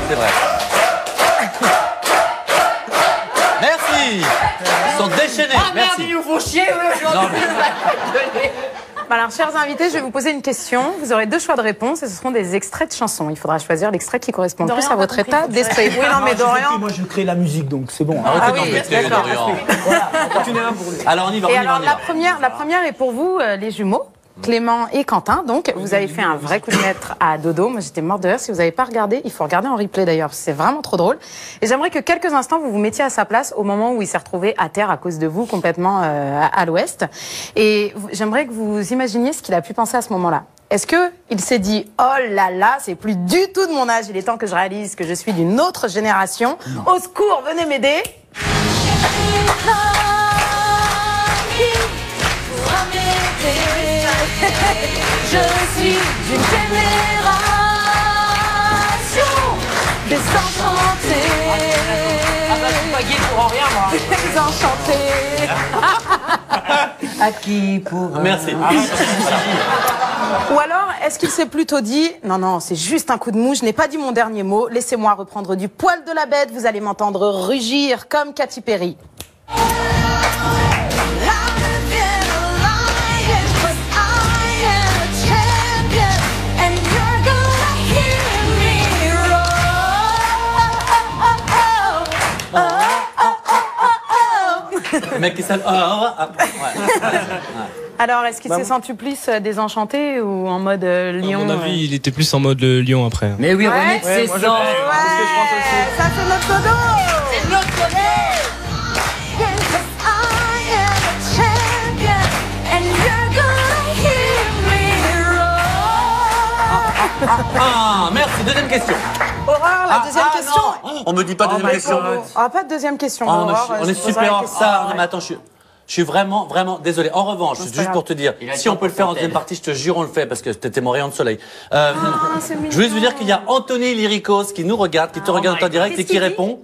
Speaker 1: C'est vrai. Merci. Ils sont déchaînés.
Speaker 2: Ah merde,
Speaker 1: merci.
Speaker 2: ils nous font chier aujourd'hui. Alors, chers invités, je vais vous poser une question. Vous aurez 2 choix de réponse et ce seront des extraits de chansons. Il faudra choisir l'extrait qui correspond le plus à votre état d'esprit. Oui, non, mais Dorian.
Speaker 6: Moi, je crée la musique, donc c'est bon.
Speaker 1: Ah oui, d'accord. Alors, on y va.
Speaker 2: Et alors, la première est pour vous, les jumeaux. Clément et Quentin, donc vous avez fait un vrai coup de maître à Dodo. Moi j'étais morte de rire. Si vous n'avez pas regardé, il faut regarder en replay d'ailleurs, c'est vraiment trop drôle. Et j'aimerais que quelques instants vous vous mettiez à sa place au moment où il s'est retrouvé à terre à cause de vous, complètement à l'ouest. Et j'aimerais que vous imaginiez ce qu'il a pu penser à ce moment-là. Est-ce qu'il s'est dit « Oh là là, c'est plus du tout de mon âge, il est temps que je réalise que je suis d'une autre génération. Au secours, venez m'aider !»
Speaker 13: Je suis d'une génération désenchantée.
Speaker 3: Ah bah, je suis pas gay pour rien, moi.
Speaker 2: Désenchantée.
Speaker 3: À qui pour...
Speaker 1: Merci.
Speaker 2: Ou alors, est-ce qu'il s'est plutôt dit « Non, non, c'est juste un coup de mou, je n'ai pas dit mon dernier mot, laissez-moi reprendre du poil de la bête, vous allez m'entendre rugir comme Katy Perry. »
Speaker 1: Le mec qui s'appelle.
Speaker 2: Alors, est-ce qu'il s'est senti plus désenchanté ou en mode lion?
Speaker 8: À mon avis, il était plus en mode lion après.
Speaker 3: Mais oui, René, c'est ça.
Speaker 2: Ça, c'est notre Dodo.
Speaker 13: C'est notre Dodo.
Speaker 1: Ah, merci. Deuxième question.
Speaker 2: Aurore, la deuxième question.
Speaker 1: Non. On me dit pas deuxième question.
Speaker 2: Pas de deuxième question.
Speaker 1: Oh,
Speaker 2: Aurore,
Speaker 1: on est super en retard. Non, mais attends, je suis vraiment désolé. En revanche, juste pour te dire, si on peut le faire en deuxième partie, je te jure, on le fait parce que t'étais mon rayon de soleil. Je veux juste vous dire qu'il y a Anthony Lyricos qui nous regarde, qui te regarde en direct et qui répond.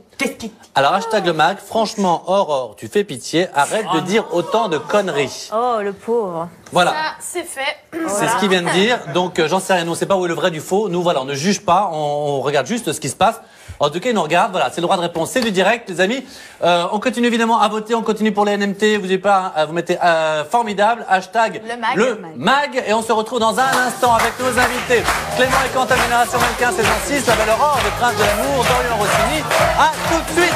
Speaker 1: Alors, hashtag le mag, franchement, Aurore, tu fais pitié, arrête de dire autant de conneries.
Speaker 16: Oh, le pauvre.
Speaker 1: Voilà.
Speaker 4: Ça, c'est fait.
Speaker 1: C'est ce qu'il vient de dire. Donc, j'en sais rien. Nous, on ne sait pas où est le vrai du faux. Nous, voilà, on ne juge pas. On regarde juste ce qui se passe. En tout cas, ils nous regardent. Voilà, c'est le droit de réponse. C'est du direct, les amis. On continue évidemment à voter. On continue pour les NMT. Vous n'avez pas, vous mettez formidable. Hashtag le mag. Et on se retrouve dans un instant avec nos invités. Clément et Quentin, Génération Mannequin, saison 6. La Belle Aurore, le Prince de l'amour, Dorian Rossini. À tout de suite.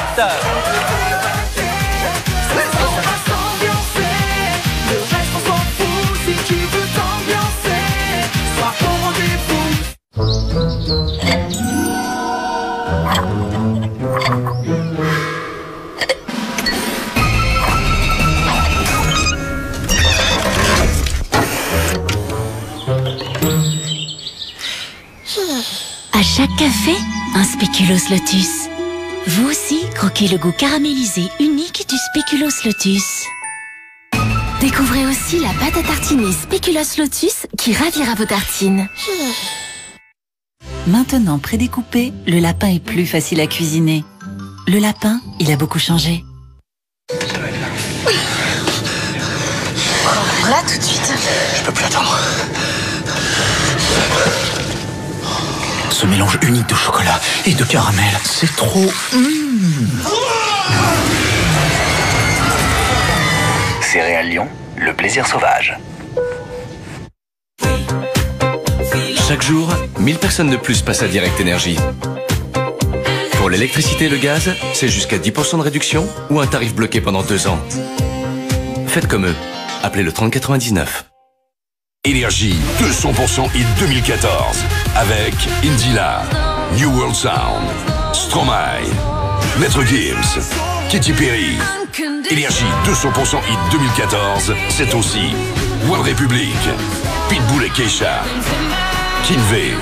Speaker 17: À chaque café, un spéculoos lotus. Vous aussi, croquez le goût caramélisé unique du spéculoos lotus. Découvrez aussi la pâte à tartiner spéculoos lotus qui ravira vos tartines.
Speaker 18: Maintenant prédécoupé, le lapin est plus facile à cuisiner. Le lapin, il a beaucoup changé.
Speaker 17: Là tout de suite.
Speaker 12: Je peux plus attendre. Ce mélange unique de chocolat et de caramel, c'est trop...
Speaker 19: Céréales Lyon, le plaisir sauvage.
Speaker 20: Chaque jour, 1000 personnes de plus passent à Direct Énergie. Pour l'électricité et le gaz, c'est jusqu'à 10% de réduction ou un tarif bloqué pendant 2 ans. Faites comme eux. Appelez le 3099.
Speaker 21: Énergie 200% hit 2014 avec Indila, New World Sound, Stromae, Maître Gims, Katy Perry. Énergie 200% hit 2014, c'est aussi One Republic, Pitbull et Keisha, Kinvey,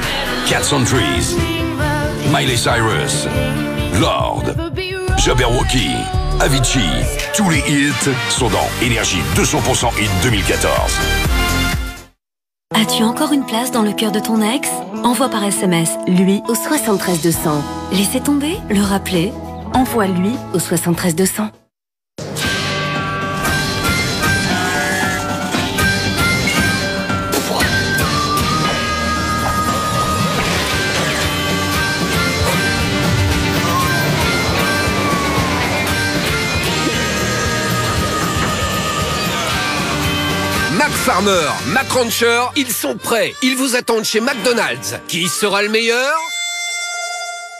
Speaker 21: Cats on Trees, Miley Cyrus, Lord, Jabberwocky, Avicii. Tous les hits sont dans Énergie 200% hit 2014.
Speaker 17: As-tu encore une place dans le cœur de ton ex? Envoie par SMS lui au 73 200. Laissez tomber, le rappeler. Envoie lui au 73 200.
Speaker 22: Mac Farmer, Mac Rancher, ils sont prêts. Ils vous attendent chez McDonald's. Qui sera le meilleur?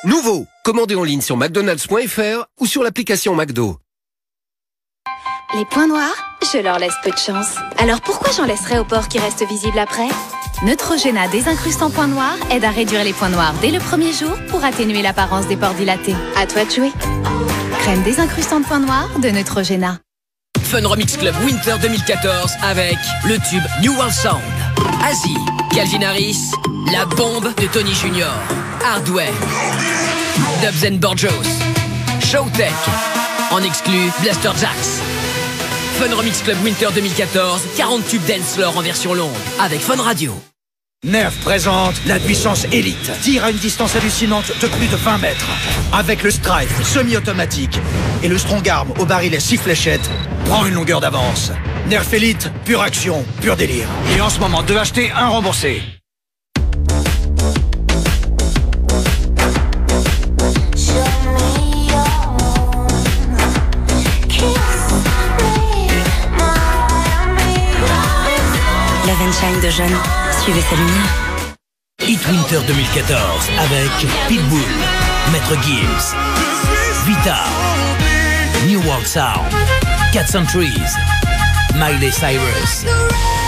Speaker 22: Nouveau, commandez en ligne sur mcdonalds.fr ou sur l'application McDo.
Speaker 17: Les points noirs, je leur laisse peu de chance. Alors pourquoi j'en laisserais au port qui reste visible après? Neutrogena désincrustant points noirs aide à réduire les points noirs dès le premier jour pour atténuer l'apparence des pores dilatés. À toi de jouer. Crème désincrustant de points noirs de Neutrogena.
Speaker 22: Fun Remix Club Winter 2014 avec le tube New World Sound. Asie, Calvin Harris, la bombe de Tony Junior, Hardware, Dubs and Borjos, Showtech, en exclu Blaster Jacks. Fun Remix Club Winter 2014, 40 tubes dancefloor en version longue avec Fun Radio.
Speaker 23: Nerf présente la puissance élite. Tire à une distance hallucinante de plus de 20 mètres. Avec le Strife semi-automatique et le Strong Arm au barillet 6 fléchettes, prend une longueur d'avance. Nerf Elite, pure action, pur délire. Et en ce moment, 2 achetés, 1 remboursé.
Speaker 17: Love and Shine de Jeune. Suivez sa lumière.
Speaker 23: Hit Winter 2014 avec Pitbull, Maître Gims, Vita, New World Sound, Cats on Trees, Miley Cyrus,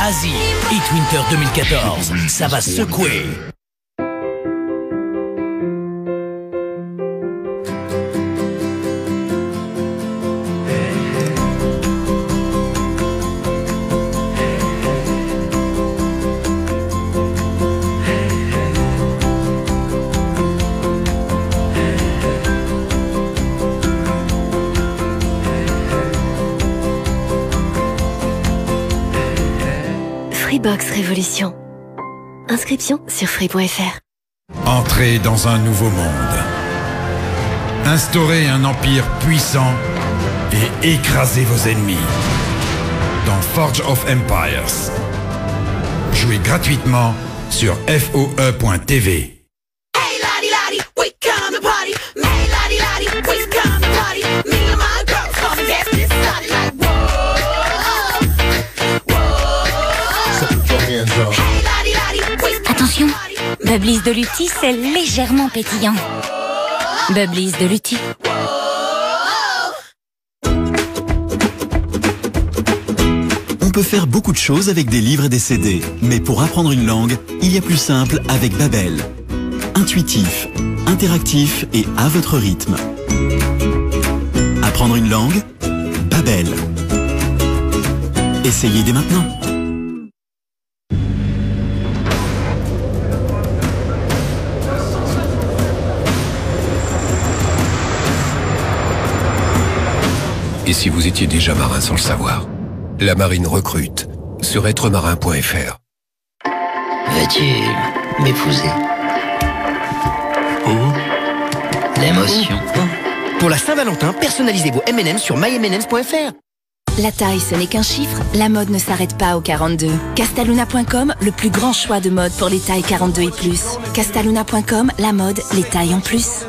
Speaker 23: Asie. Hit Winter 2014, ça va secouer.
Speaker 17: Freebox Révolution. Inscription sur free.fr.
Speaker 24: Entrez dans un nouveau monde.
Speaker 5: Instaurez un empire puissant et écrasez vos ennemis. Dans Forge of Empires. Jouez gratuitement sur FOE.tv.
Speaker 17: Attention, Bubblies de Lutti, c'est légèrement pétillant. Bubblies de Lutti.
Speaker 7: On peut faire beaucoup de choses avec des livres et des CD, mais pour apprendre une langue, il y a plus simple avec Babbel. Intuitif, interactif et à votre rythme. Apprendre une langue? Babbel. Essayez dès maintenant.
Speaker 9: Et si vous étiez déjà marin sans le savoir? La marine recrute sur êtremarin.fr.
Speaker 12: Veux-tu m'épouser? L'émotion.
Speaker 24: Pour la Saint-Valentin, personnalisez vos M&M's sur mymms.fr.
Speaker 17: La taille, ce n'est qu'un chiffre, la mode ne s'arrête pas au 42. Castaluna.com, le plus grand choix de mode pour les tailles 42 et plus. Castaluna.com, la mode, les tailles en plus.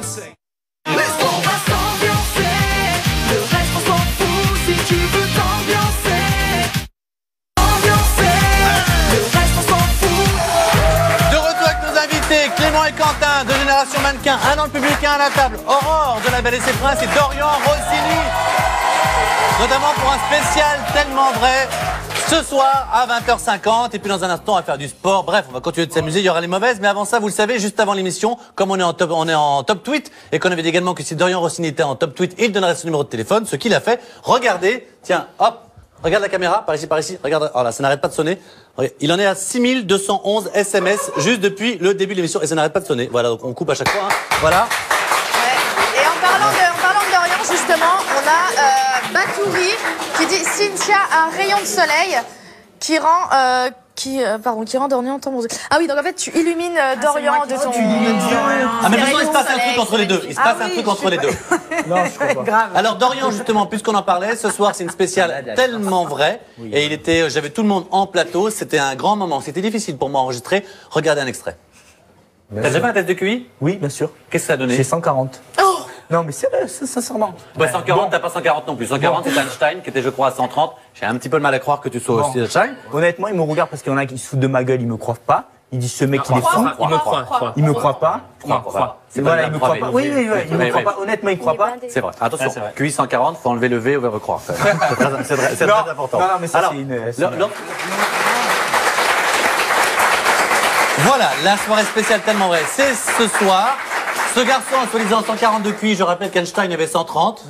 Speaker 1: Clément et Quentin de Génération Mannequin, un dans le public, un à la table. Aurore de La Belle et ses Princes et Dorian Rossini, notamment pour un spécial tellement vrai ce soir à 20h50. Et puis dans un instant, on va faire du sport. Bref, on va continuer de s'amuser. Il y aura les mauvaises, mais avant ça, vous le savez, juste avant l'émission, comme on est en top tweet et qu'on avait dit également que si Dorian Rossini était en top tweet, il donnerait son numéro de téléphone, ce qu'il a fait. Regardez, tiens, hop. Regarde la caméra, par ici, regarde, oh là, ça n'arrête pas de sonner. Il en est à 6211 SMS juste depuis le début de l'émission et ça n'arrête pas de sonner. Voilà, donc on coupe à chaque fois, hein. Voilà.
Speaker 4: Ouais. Et en parlant de Dorian, justement, on a Batouri qui dit Cynthia a un rayon de soleil qui rend... qui rend Dorian en temps. Ah oui, donc en fait, tu illumines Dorian de ton...
Speaker 1: Ah mais maintenant, il se passe un truc entre les deux. Il se passe un truc entre les deux.
Speaker 6: Non, je crois pas.
Speaker 2: Grave.
Speaker 1: Alors Dorian, justement, puisqu'on en parlait, ce soir, c'est une spéciale tellement vraie. Et j'avais tout le monde en plateau. C'était un grand moment. C'était difficile pour moi d'enregistrer. Regardez un extrait. T'as déjà fait un test de QI?
Speaker 6: Oui, bien sûr.
Speaker 1: Qu'est-ce que ça a donné?
Speaker 6: J'ai 140.
Speaker 4: Oh!
Speaker 6: Non, mais sérieux, sincèrement.
Speaker 1: Ouais, 140, t'as pas 140 non plus. 140, c'est Einstein qui était, je crois, à 130. J'ai un petit peu de mal à croire que tu sois aussi Einstein.
Speaker 6: Honnêtement, ils me regardent parce qu'il y en a qui se foutent de ma gueule, ils me croient pas. Ils disent ce mec, il est fou. Il me croit pas.
Speaker 1: C'est
Speaker 6: voilà, il me croit pas. Oui, il me croit pas. Honnêtement, il croit pas.
Speaker 1: C'est vrai. Attention, QI 140, faut enlever le V, on va recroire. C'est très important.
Speaker 6: Non, mais ça, c'est une...
Speaker 1: Voilà, la soirée spéciale tellement vraie. C'est ce soir. Ce garçon a soi-disant 140 de QI, je rappelle qu'Einstein avait 130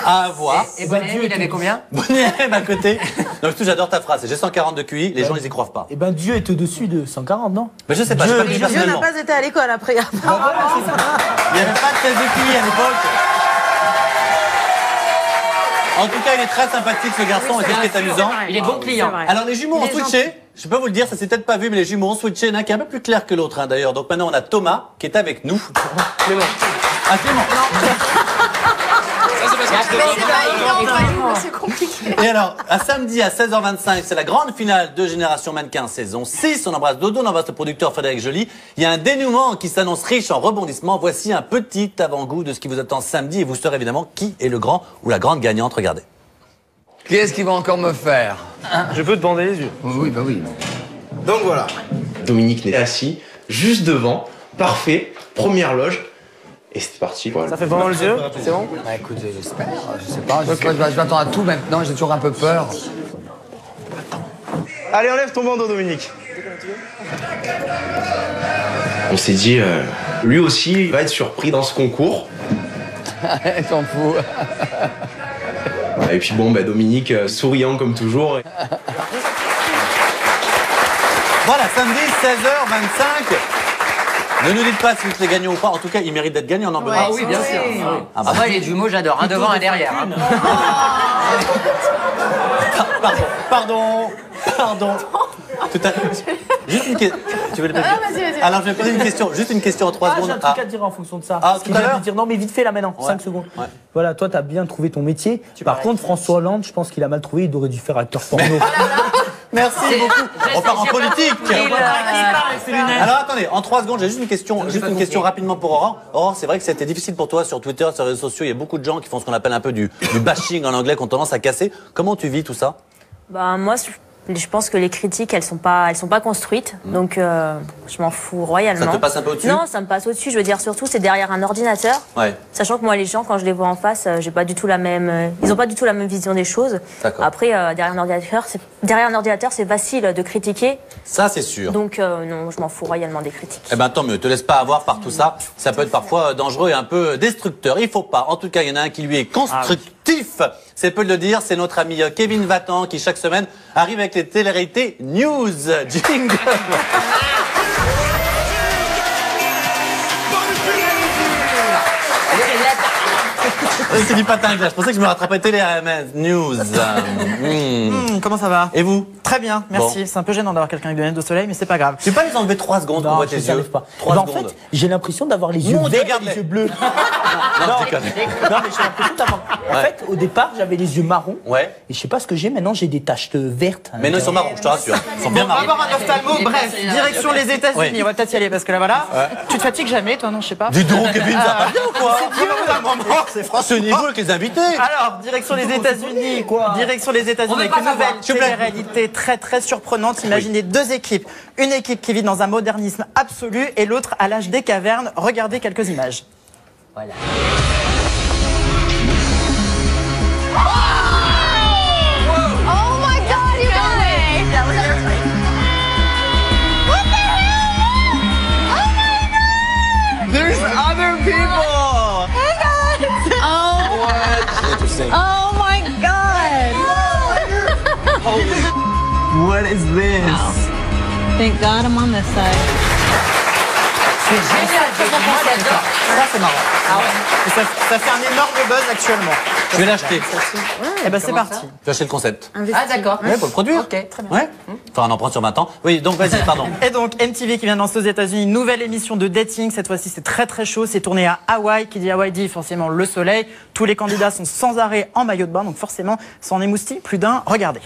Speaker 1: à avoir.
Speaker 3: Et Bonnet, il avait combien?
Speaker 1: Bonnet à côté. Donc j'adore ta phrase, j'ai 140 de QI, les gens ils y croient pas.
Speaker 6: Eh ben Dieu est au-dessus de 140, non?
Speaker 1: Mais je sais pas,
Speaker 2: Dieu n'a
Speaker 1: personnellement.
Speaker 2: pas été à l'école après.
Speaker 1: Il n'y avait pas de test de QI à l'époque. En tout cas, il est très sympathique ce garçon, et qu'est-ce qui est amusant?
Speaker 3: Il est bon client.
Speaker 1: Alors les jumeaux ont switché. Je peux vous le dire, ça s'est peut-être pas vu, mais les jumeaux ont switché. Il y en a un qui est un peu plus clair que l'autre, hein, d'ailleurs. Donc maintenant, on a Thomas qui est avec nous.
Speaker 6: Clément.
Speaker 1: Ah, Clément.
Speaker 4: C'est compliqué.
Speaker 1: Et alors, à samedi à 16h25, c'est la grande finale de Génération Mannequin saison 6. On embrasse Dodo, on embrasse le producteur Frédéric Joly. Il y a un dénouement qui s'annonce riche en rebondissements. Voici un petit avant-goût de ce qui vous attend samedi et vous saurez évidemment qui est le grand ou la grande gagnante. Regardez.
Speaker 13: Qui est-ce qui va encore me faire?
Speaker 14: Je peux te bander les yeux.
Speaker 13: Oui, bah oui.
Speaker 25: Donc voilà, Dominique est assis juste devant, parfait, première loge, et c'est parti. Voilà.
Speaker 14: Ça fait vraiment le jeu? C'est bon?
Speaker 13: Bah écoute, j'espère, je sais pas, je m'attends à tout maintenant, j'ai toujours un peu peur.
Speaker 25: Allez, enlève ton bandeau, Dominique. On s'est dit, lui aussi, il va être surpris dans ce concours.
Speaker 13: T'en fous.
Speaker 25: Et puis bon, bah, Dominique, souriant comme toujours.
Speaker 1: Voilà, samedi, 16h25. Ne nous dites pas si vous êtes gagnant ou pas. En tout cas, il mérite d'être gagnant, on en veut.
Speaker 3: Ah oui, bien sûr. Ah bah, les jumeaux, j'adore. Un devant, un derrière. Hein.
Speaker 1: Pardon. Tout à Juste une question. Tu veux le
Speaker 4: Non, vas-y.
Speaker 1: Alors, je vais poser une question. Juste une question en 3 secondes.
Speaker 6: J'ai un truc à te dire en fonction de ça.
Speaker 1: Ah,
Speaker 6: Parce qu'il vient de dire non, mais vite fait là maintenant, 5 secondes.
Speaker 1: Ouais.
Speaker 6: Voilà, toi, t'as bien trouvé ton métier. Par contre, François Hollande, je pense qu'il a mal trouvé. Il aurait dû faire acteur porno.
Speaker 1: Merci beaucoup. On part en politique. Alors attendez, en 3 secondes, j'ai juste une question rapidement pour Aurore. Aurore, c'est vrai que c'était difficile pour toi sur Twitter, sur les réseaux sociaux. Il y a beaucoup de gens qui font ce qu'on appelle un peu du bashing en anglais, qui ont tendance à casser. Comment tu vis tout ça?
Speaker 8: Bah moi, je pense que les critiques, elles sont pas construites, donc je m'en fous royalement.
Speaker 1: Ça te passe un peu au-dessus?
Speaker 8: Non, ça me passe au-dessus. Je veux dire, surtout, c'est derrière un ordinateur.
Speaker 1: Ouais.
Speaker 8: Sachant que moi, les gens, quand je les vois en face, j'ai pas du tout la même. Ils ont pas du tout la même vision des choses. Après, derrière un ordinateur, c'est facile de critiquer.
Speaker 1: Ça, c'est sûr.
Speaker 8: Donc non, je m'en fous royalement des critiques.
Speaker 1: Eh ben tant mieux. Te laisse pas avoir par tout ça. Ça peut être parfois dangereux et un peu destructeur. Il faut pas. En tout cas, il y en a un qui lui est constructif. C'est peu de le dire. C'est notre ami Kevin Vatan qui chaque semaine arrive avec les télé-réalités news. Jingle. C'est du patin là. Je pensais que je me rattrapais télé news.
Speaker 10: Comment ça va?
Speaker 1: Et vous?
Speaker 10: Très bien, merci. C'est un peu gênant d'avoir quelqu'un avec des lunettes de soleil, mais c'est pas grave.
Speaker 1: Tu peux pas les enlever 3 secondes pour voir tes yeux?
Speaker 6: Pas.
Speaker 1: 3
Speaker 6: En
Speaker 1: secondes.
Speaker 6: fait, j'ai l'impression d'avoir les yeux verts et les yeux bleus.
Speaker 1: Non, je déconne.
Speaker 6: Non, mais j'ai l'impression d'avoir. En fait, au départ, j'avais les yeux marrons.
Speaker 1: Ouais.
Speaker 6: Et je sais pas ce que j'ai. Maintenant, j'ai des taches vertes.
Speaker 1: Mais non, ils sont marrons, je te rassure. Ils sont bien
Speaker 10: On va
Speaker 1: marrons.
Speaker 10: voir un ophtalmo. Bref, direction les États-Unis.
Speaker 1: Oui.
Speaker 10: On va peut-être y aller parce que là, voilà. Tu te fatigues jamais, toi, non? Je sais pas.
Speaker 1: Du donc, Kevin, ça va bien ou quoi?
Speaker 10: C'est un moment, c'est franchement.
Speaker 1: Ce niveau avec les invités.
Speaker 10: Alors, direction les États-Unis. Direction les États-Unis avec une nouvelle télé-réalité très très surprenante. Imaginez 2 équipes. Une équipe qui vit dans un modernisme absolu et l'autre à l'âge des cavernes. Regardez quelques images.
Speaker 3: Voilà.
Speaker 4: Oh my god, you guys! What the hell? Oh my god!
Speaker 13: There's other people!
Speaker 4: Hey guys! Oh.
Speaker 13: What? Interesting.
Speaker 4: Oh my god!
Speaker 13: What is this?
Speaker 11: Thank God I'm on this side.
Speaker 10: C'est génial, moi j'adore. Ça c'est marrant. Ah ouais. Et ça fait un énorme buzz actuellement.
Speaker 1: Je vais l'acheter.
Speaker 10: Eh ben c'est parti.
Speaker 1: Tu vas acheter le concept.
Speaker 2: Ah d'accord.
Speaker 1: Ouais, pour le produire.
Speaker 10: Ok, très bien.
Speaker 1: Ouais. Enfin, on en prend sur 20 ans. Oui, donc vas-y, pardon.
Speaker 10: Et donc MTV qui vient de lancer aux États-Unis une nouvelle émission de dating. Cette fois-ci, c'est très très chaud. C'est tourné à Hawaï. Qui dit Hawaï dit forcément le soleil. Tous les candidats sont sans arrêt en maillot de bain, donc forcément, ça en émoustille plus d'un. Regardez.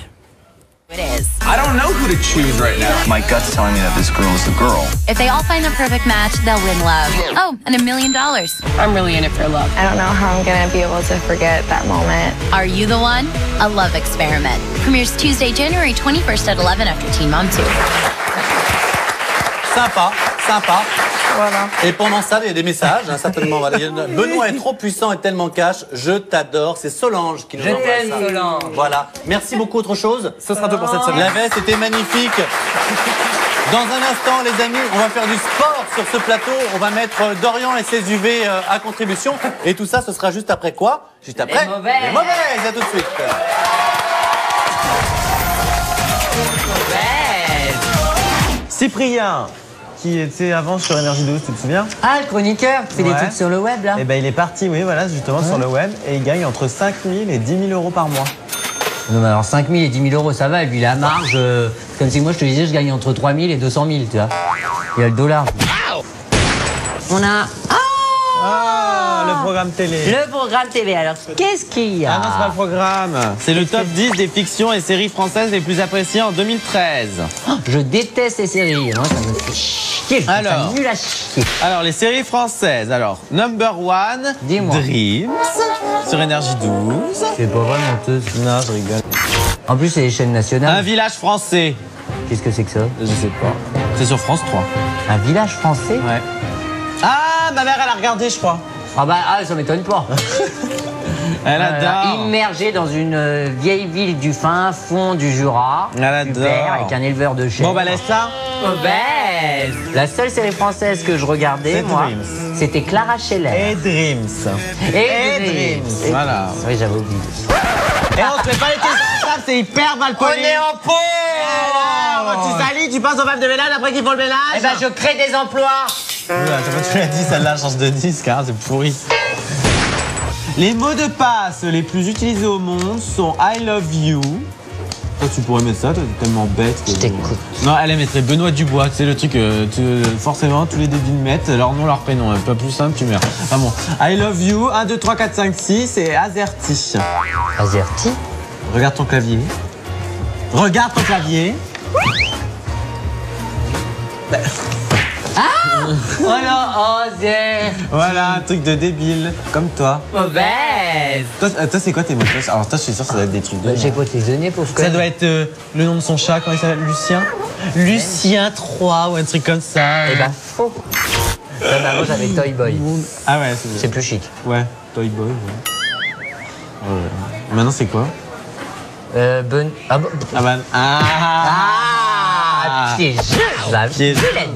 Speaker 12: I don't know who to choose right now. My gut's telling me that this girl is the girl.
Speaker 17: If they all find the perfect match, they'll win love. Oh, and $1 million. I'm really in it for love.
Speaker 11: I don't know how I'm gonna be able to forget that moment.
Speaker 17: Are you the one? A love experiment. Premieres Tuesday, January 21st at 11 after Teen Mom 2.
Speaker 1: Sympa, sympa.
Speaker 10: Voilà.
Speaker 1: Et pendant ça, il y a des messages, hein, certainement. Voilà. Benoît est trop puissant et tellement cash. Je t'adore. C'est Solange qui nous envoie ça.
Speaker 3: Je t'aime, Solange.
Speaker 1: Voilà. Merci beaucoup. Autre chose?
Speaker 10: Ce sera tout pour cette semaine.
Speaker 1: La veste était magnifique. Dans un instant, les amis, on va faire du sport sur ce plateau. On va mettre Dorian et ses UV à contribution. Et tout ça, ce sera juste après quoi? Juste après
Speaker 3: Les mauvaises.
Speaker 1: Les mauvaises. À tout de suite.
Speaker 15: Cyprien, qui était avant sur Énergie 12, tu te souviens?
Speaker 3: Ah, le chroniqueur qui fait des trucs sur le web, là.
Speaker 15: Eh ben, il est parti, oui, voilà, justement, sur le web, et il gagne entre 5 000 et 10 000 euros par mois.
Speaker 3: Non, mais alors 5 000 et 10 000 euros, ça va. Et puis la marge, comme si moi je te disais, je gagne entre 3 000 et 200 000, tu vois. Il y a le dollar. On a.
Speaker 15: Ah, le programme télé.
Speaker 3: Le programme télé, alors qu'est-ce qu'il y a?
Speaker 15: Ah non, c'est pas le programme. C'est le top 10 des fictions et séries françaises les plus appréciées en 2013.
Speaker 3: Oh, je déteste les séries, hein, ça me fait chier.
Speaker 15: Alors,
Speaker 3: ça nul à chier.
Speaker 15: Alors, les séries françaises. Alors, number 1, Dreams, sur Énergie 12.
Speaker 3: C'est pas vrai, menteuse.
Speaker 15: Non, je rigole.
Speaker 3: En plus, c'est les chaînes nationales.
Speaker 15: Un village français.
Speaker 3: Qu'est-ce que c'est que ça?
Speaker 15: Je sais pas. C'est sur France 3.
Speaker 3: Un village français?
Speaker 15: Ouais. Ah, ma mère, elle a regardé, je crois.
Speaker 3: Ah bah, ça m'étonne pas.
Speaker 15: Elle adore.
Speaker 3: Immergée dans une vieille ville du fin fond du Jura.
Speaker 15: Elle adore.
Speaker 3: Avec un éleveur de chèvres.
Speaker 15: Bon, bah, laisse ça.
Speaker 3: Mauvaise. La seule série française que je regardais, moi, c'était Clara Scheller.
Speaker 15: Et Dreams.
Speaker 3: Et Dreams.
Speaker 15: Voilà.
Speaker 3: Oui, j'avais oublié.
Speaker 15: Et on se fait pas les questions, c'est hyper mal poli.
Speaker 3: On est en pause.
Speaker 15: Alors, tu salis, tu penses aux femmes de ménage après qu'ils font le ménage?
Speaker 3: Eh ben, je crée des emplois.
Speaker 15: Oula, tu l'as dit, celle-là change de disque, hein, c'est pourri. Les mots de passe les plus utilisés au monde sont I love you, Toi, tu pourrais mettre ça, toi, t'es tellement bête.
Speaker 3: Je t'écoute.
Speaker 15: Non, elle mettrait Benoît Dubois, c'est le truc, forcément, tous les débiles mettent leur nom, leur prénom. Pas plus simple, tu meurs. Ah bon. I love you, 1, 2, 3, 4, 5, 6, et Azerty.
Speaker 3: Azerty?
Speaker 15: Regarde ton clavier. Regarde ton clavier.
Speaker 3: Ah voilà, Azer.
Speaker 15: Voilà, un truc de débile, comme toi.
Speaker 3: Mauvaise.
Speaker 15: Toi, c'est quoi tes mots de passe? Alors toi, je suis sûr que ça doit être des trucs de...
Speaker 3: J'ai pas tes données, pauvre.
Speaker 15: Ça doit être le nom de son chat, comment il s'appelle? Lucien? Lucien 3 ou un truc comme ça.
Speaker 3: Eh ben, faux. Ça m'arrange avec Toy Boy.
Speaker 15: Ah ouais,
Speaker 3: c'est plus chic.
Speaker 15: Ouais, Toy Boy. Ouais. Maintenant, c'est quoi?
Speaker 3: Ben... Ah bon.
Speaker 15: Ah ben...
Speaker 3: Ah, piégeux, la vilaine.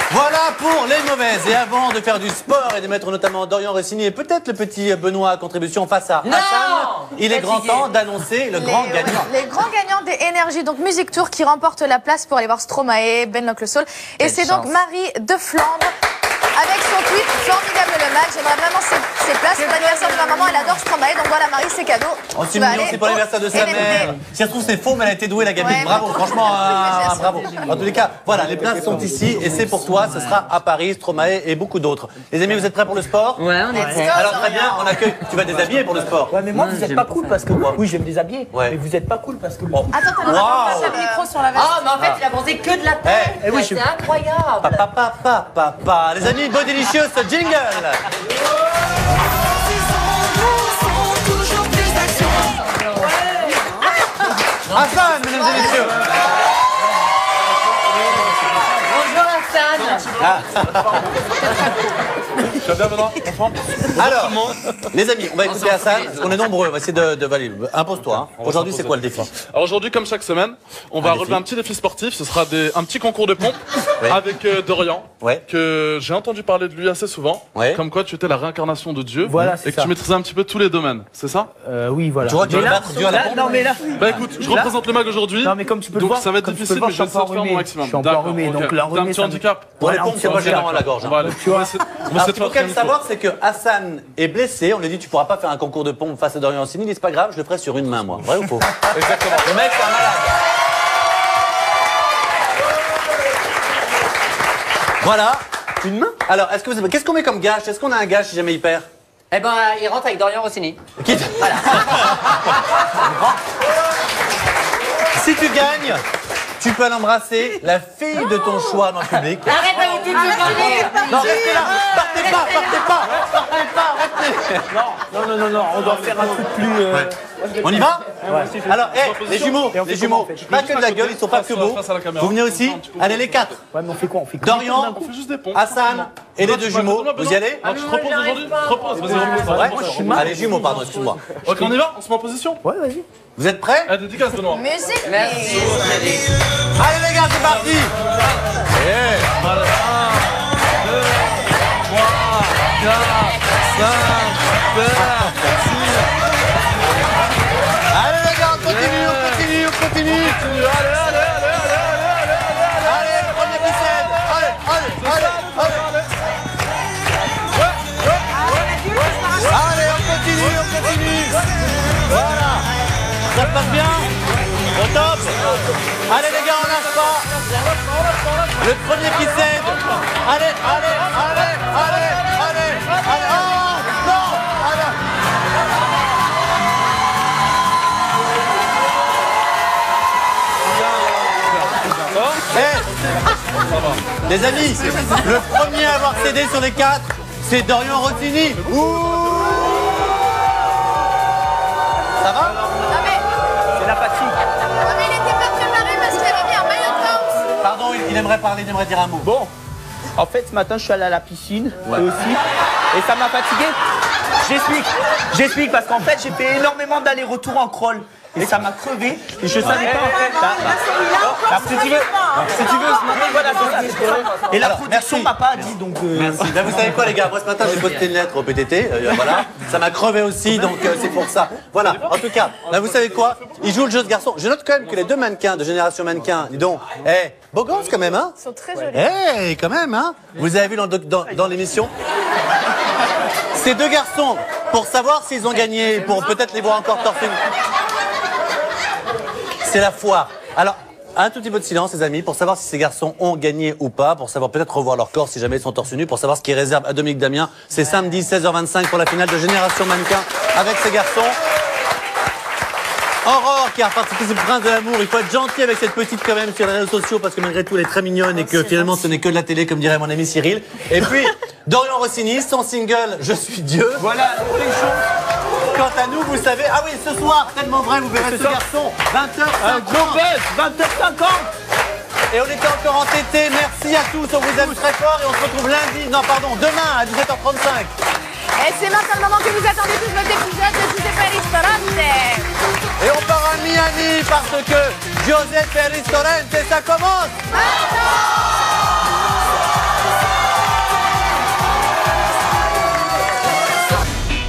Speaker 1: Voilà pour les mauvaises. Et avant de faire du sport et de mettre notamment Dorian Rossini et peut-être le petit Benoît à contribution face à Hassan, il est grand temps d'annoncer le grand gagnant.
Speaker 4: Les grands gagnants des Énergies, donc Music Tour, qui remporte la place pour aller voir Stromae, Ben l'Oncle Soul. Et c'est donc Marie de Flandre. Avec son tweet formidable le match, j'aimerais vraiment ces places. C'est l'anniversaire de ma maman, elle adore Stromae, donc voilà Marie, c'est cadeau.
Speaker 1: Oh, c'est mignon, c'est pour l'anniversaire de sa mère. Si ça se trouve, c'est faux, mais elle a été douée, la gamine.
Speaker 4: Ouais,
Speaker 1: bravo, franchement, bravo. En tous les cas, voilà, les places sont ici et c'est pour toi. Ce sera à Paris, Stromae et beaucoup d'autres. Les amis, vous êtes prêts pour le sport?
Speaker 3: Ouais, on est prêts.
Speaker 1: Alors très bien, on accueille. Tu vas déshabiller pour le sport.
Speaker 6: Ouais, mais moi, vous êtes pas cool parce que. Oui, je vais me déshabiller. Ouais. Mais vous êtes pas cool parce que.
Speaker 4: Attends, t'as le micro sur la veste.
Speaker 3: Ah, mais en fait, il a pensé que de la tête.
Speaker 6: oui,
Speaker 3: c'est incroyable.
Speaker 1: Papa. Les amis, Bodylicious, jingle. Hassan, mesdames et messieurs.
Speaker 3: Bonjour Hassan.
Speaker 1: Tu vas bien, Benoît? Alors, les amis, on va écouter Hassan, parce qu'on est nombreux, on va essayer de valider. Impose-toi. Hein. Aujourd'hui, c'est quoi le défi?
Speaker 16: Alors aujourd'hui, comme chaque semaine, on va relever un petit défi sportif. Ce sera un petit concours de pompe avec Dorian, que j'ai entendu parler de lui assez souvent. Comme quoi tu étais la réincarnation de Dieu et que tu maîtrisais un petit peu tous les domaines, c'est ça?
Speaker 6: Oui, voilà.
Speaker 1: Tu vois, tu veux battre Dieu à la pompe?
Speaker 6: Non, mais là.
Speaker 16: Bah écoute, je représente le mag aujourd'hui.
Speaker 6: Non, mais comme tu peux le
Speaker 16: donc
Speaker 6: voir,
Speaker 16: ça va être difficile, mais je vais essayer de faire mon maximum.
Speaker 6: Je suis encore enrhumé, donc la
Speaker 16: T'as un petit handicap?
Speaker 1: Pour les pompes, c'est moi gérant à la gorge.
Speaker 16: On va essayer
Speaker 1: Ce qu'il faut quand même savoir, c'est que Hassan est blessé. On lui dit, tu pourras pas faire un concours de pompe face à Dorian Rossini. Il dit, c'est pas grave, je le ferai sur une main, moi. Vrai ou faux? Exactement. Le mec, c'est un malade. Voilà. Une main? Alors, qu'est-ce qu'on met comme gage? Est-ce qu'on a un gage si jamais il perd?
Speaker 3: Eh ben, il rentre avec Dorian Rossini.
Speaker 1: Quitte. Voilà. Si tu gagnes, tu peux l'embrasser, la fille de ton choix dans le public.
Speaker 3: Arrête avec tout le parler.
Speaker 1: Non, restez là. Partez pas, restez.
Speaker 6: Non, on doit faire un truc plus.
Speaker 1: On y va? Alors, les jumeaux, pas que de la gueule, ils sont pas que beaux. Vous venez aussi? Allez, les quatre.
Speaker 6: Ouais, mais on fait quoi?
Speaker 1: Dorian, Hassan et les deux jumeaux. Vous y allez?
Speaker 16: Tu te reposes aujourd'hui? Repose, vas-y.
Speaker 1: Allez, jumeaux, pardon, excuse-moi.
Speaker 16: Ok, on y va? On se met en position?
Speaker 6: Ouais, vas-y.
Speaker 1: Vous êtes prêts?
Speaker 16: Dédicace, Benoît.
Speaker 4: Musique.
Speaker 3: Merci.
Speaker 1: Allez, les gars, c'est parti. Allez les gars, on continue. Allez, premier qui cède. Allez. Allez, on continue. Voilà. Ça se passe bien? Au top. Allez les gars, on lâche pas. Le premier qui cède. Allez. Oh, non. Les amis, le premier à avoir cédé sur les quatre, c'est Dorian Rossini. Ça va?
Speaker 6: C'est la patrie.
Speaker 4: Non, mais il était pas préparé parce qu'il avait mis un maillot de bain.
Speaker 1: Pardon, il aimerait parler, il aimerait dire un mot.
Speaker 6: Bon, en fait, ce matin, je suis allé à la piscine, eux aussi, et ça m'a fatigué. J'explique, parce qu'en fait, j'ai fait énormément d'allers-retours en crawl. Et ça m'a crevé, et je savais pas en fait. Si tu veux, ce matin, voilà, et la production m'a pas dit, donc.
Speaker 1: Merci. Ben, vous savez quoi, les gars? Moi, ce matin, j'ai posté une lettre au PTT. Voilà. Ça m'a crevé aussi, donc c'est pour ça. Voilà. En tout cas, là, vous savez quoi? Il joue le jeu de garçon. Je note quand même que les deux mannequins de Génération Mannequin, dis donc, beau gosse quand même, hein?
Speaker 4: Ils sont très jolis.
Speaker 1: Quand même, hein? Vous avez vu dans l'émission? Ces deux garçons, pour savoir s'ils ont gagné, pour peut-être les voir encore torse nu. C'est la foire. Alors, un tout petit peu de silence, les amis, pour savoir si ces garçons ont gagné ou pas, pour savoir peut-être revoir leur corps si jamais ils sont torse nu, pour savoir ce qui réserve à Dominique Damien. C'est samedi 16h25 pour la finale de Génération Mannequin avec ces garçons. Aurore qui a participé au Prince de l'amour. Il faut être gentil avec cette petite quand même sur les réseaux sociaux parce que malgré tout elle est très mignonne et que finalement ce n'est que de la télé comme dirait mon ami Cyril. Et puis Dorian Rossini, son single Je suis Dieu. Voilà pour les choses. Quant à nous, vous savez, ah oui, ce soir, tellement vrai, vous verrez ce garçon, 20h50.
Speaker 6: Un gros buzz, 20h50.
Speaker 1: Et on était encore entêtés. Merci à tous, on vous aime très fort et on se retrouve lundi, non pardon, demain à 17h35.
Speaker 4: Et c'est maintenant le moment que vous attendez tous votre épisode de Giuseppe Ristorante.
Speaker 1: Et on part à Miami parce que Giuseppe Ristorante, ça commence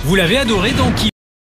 Speaker 18: Vous l'avez adoré, donc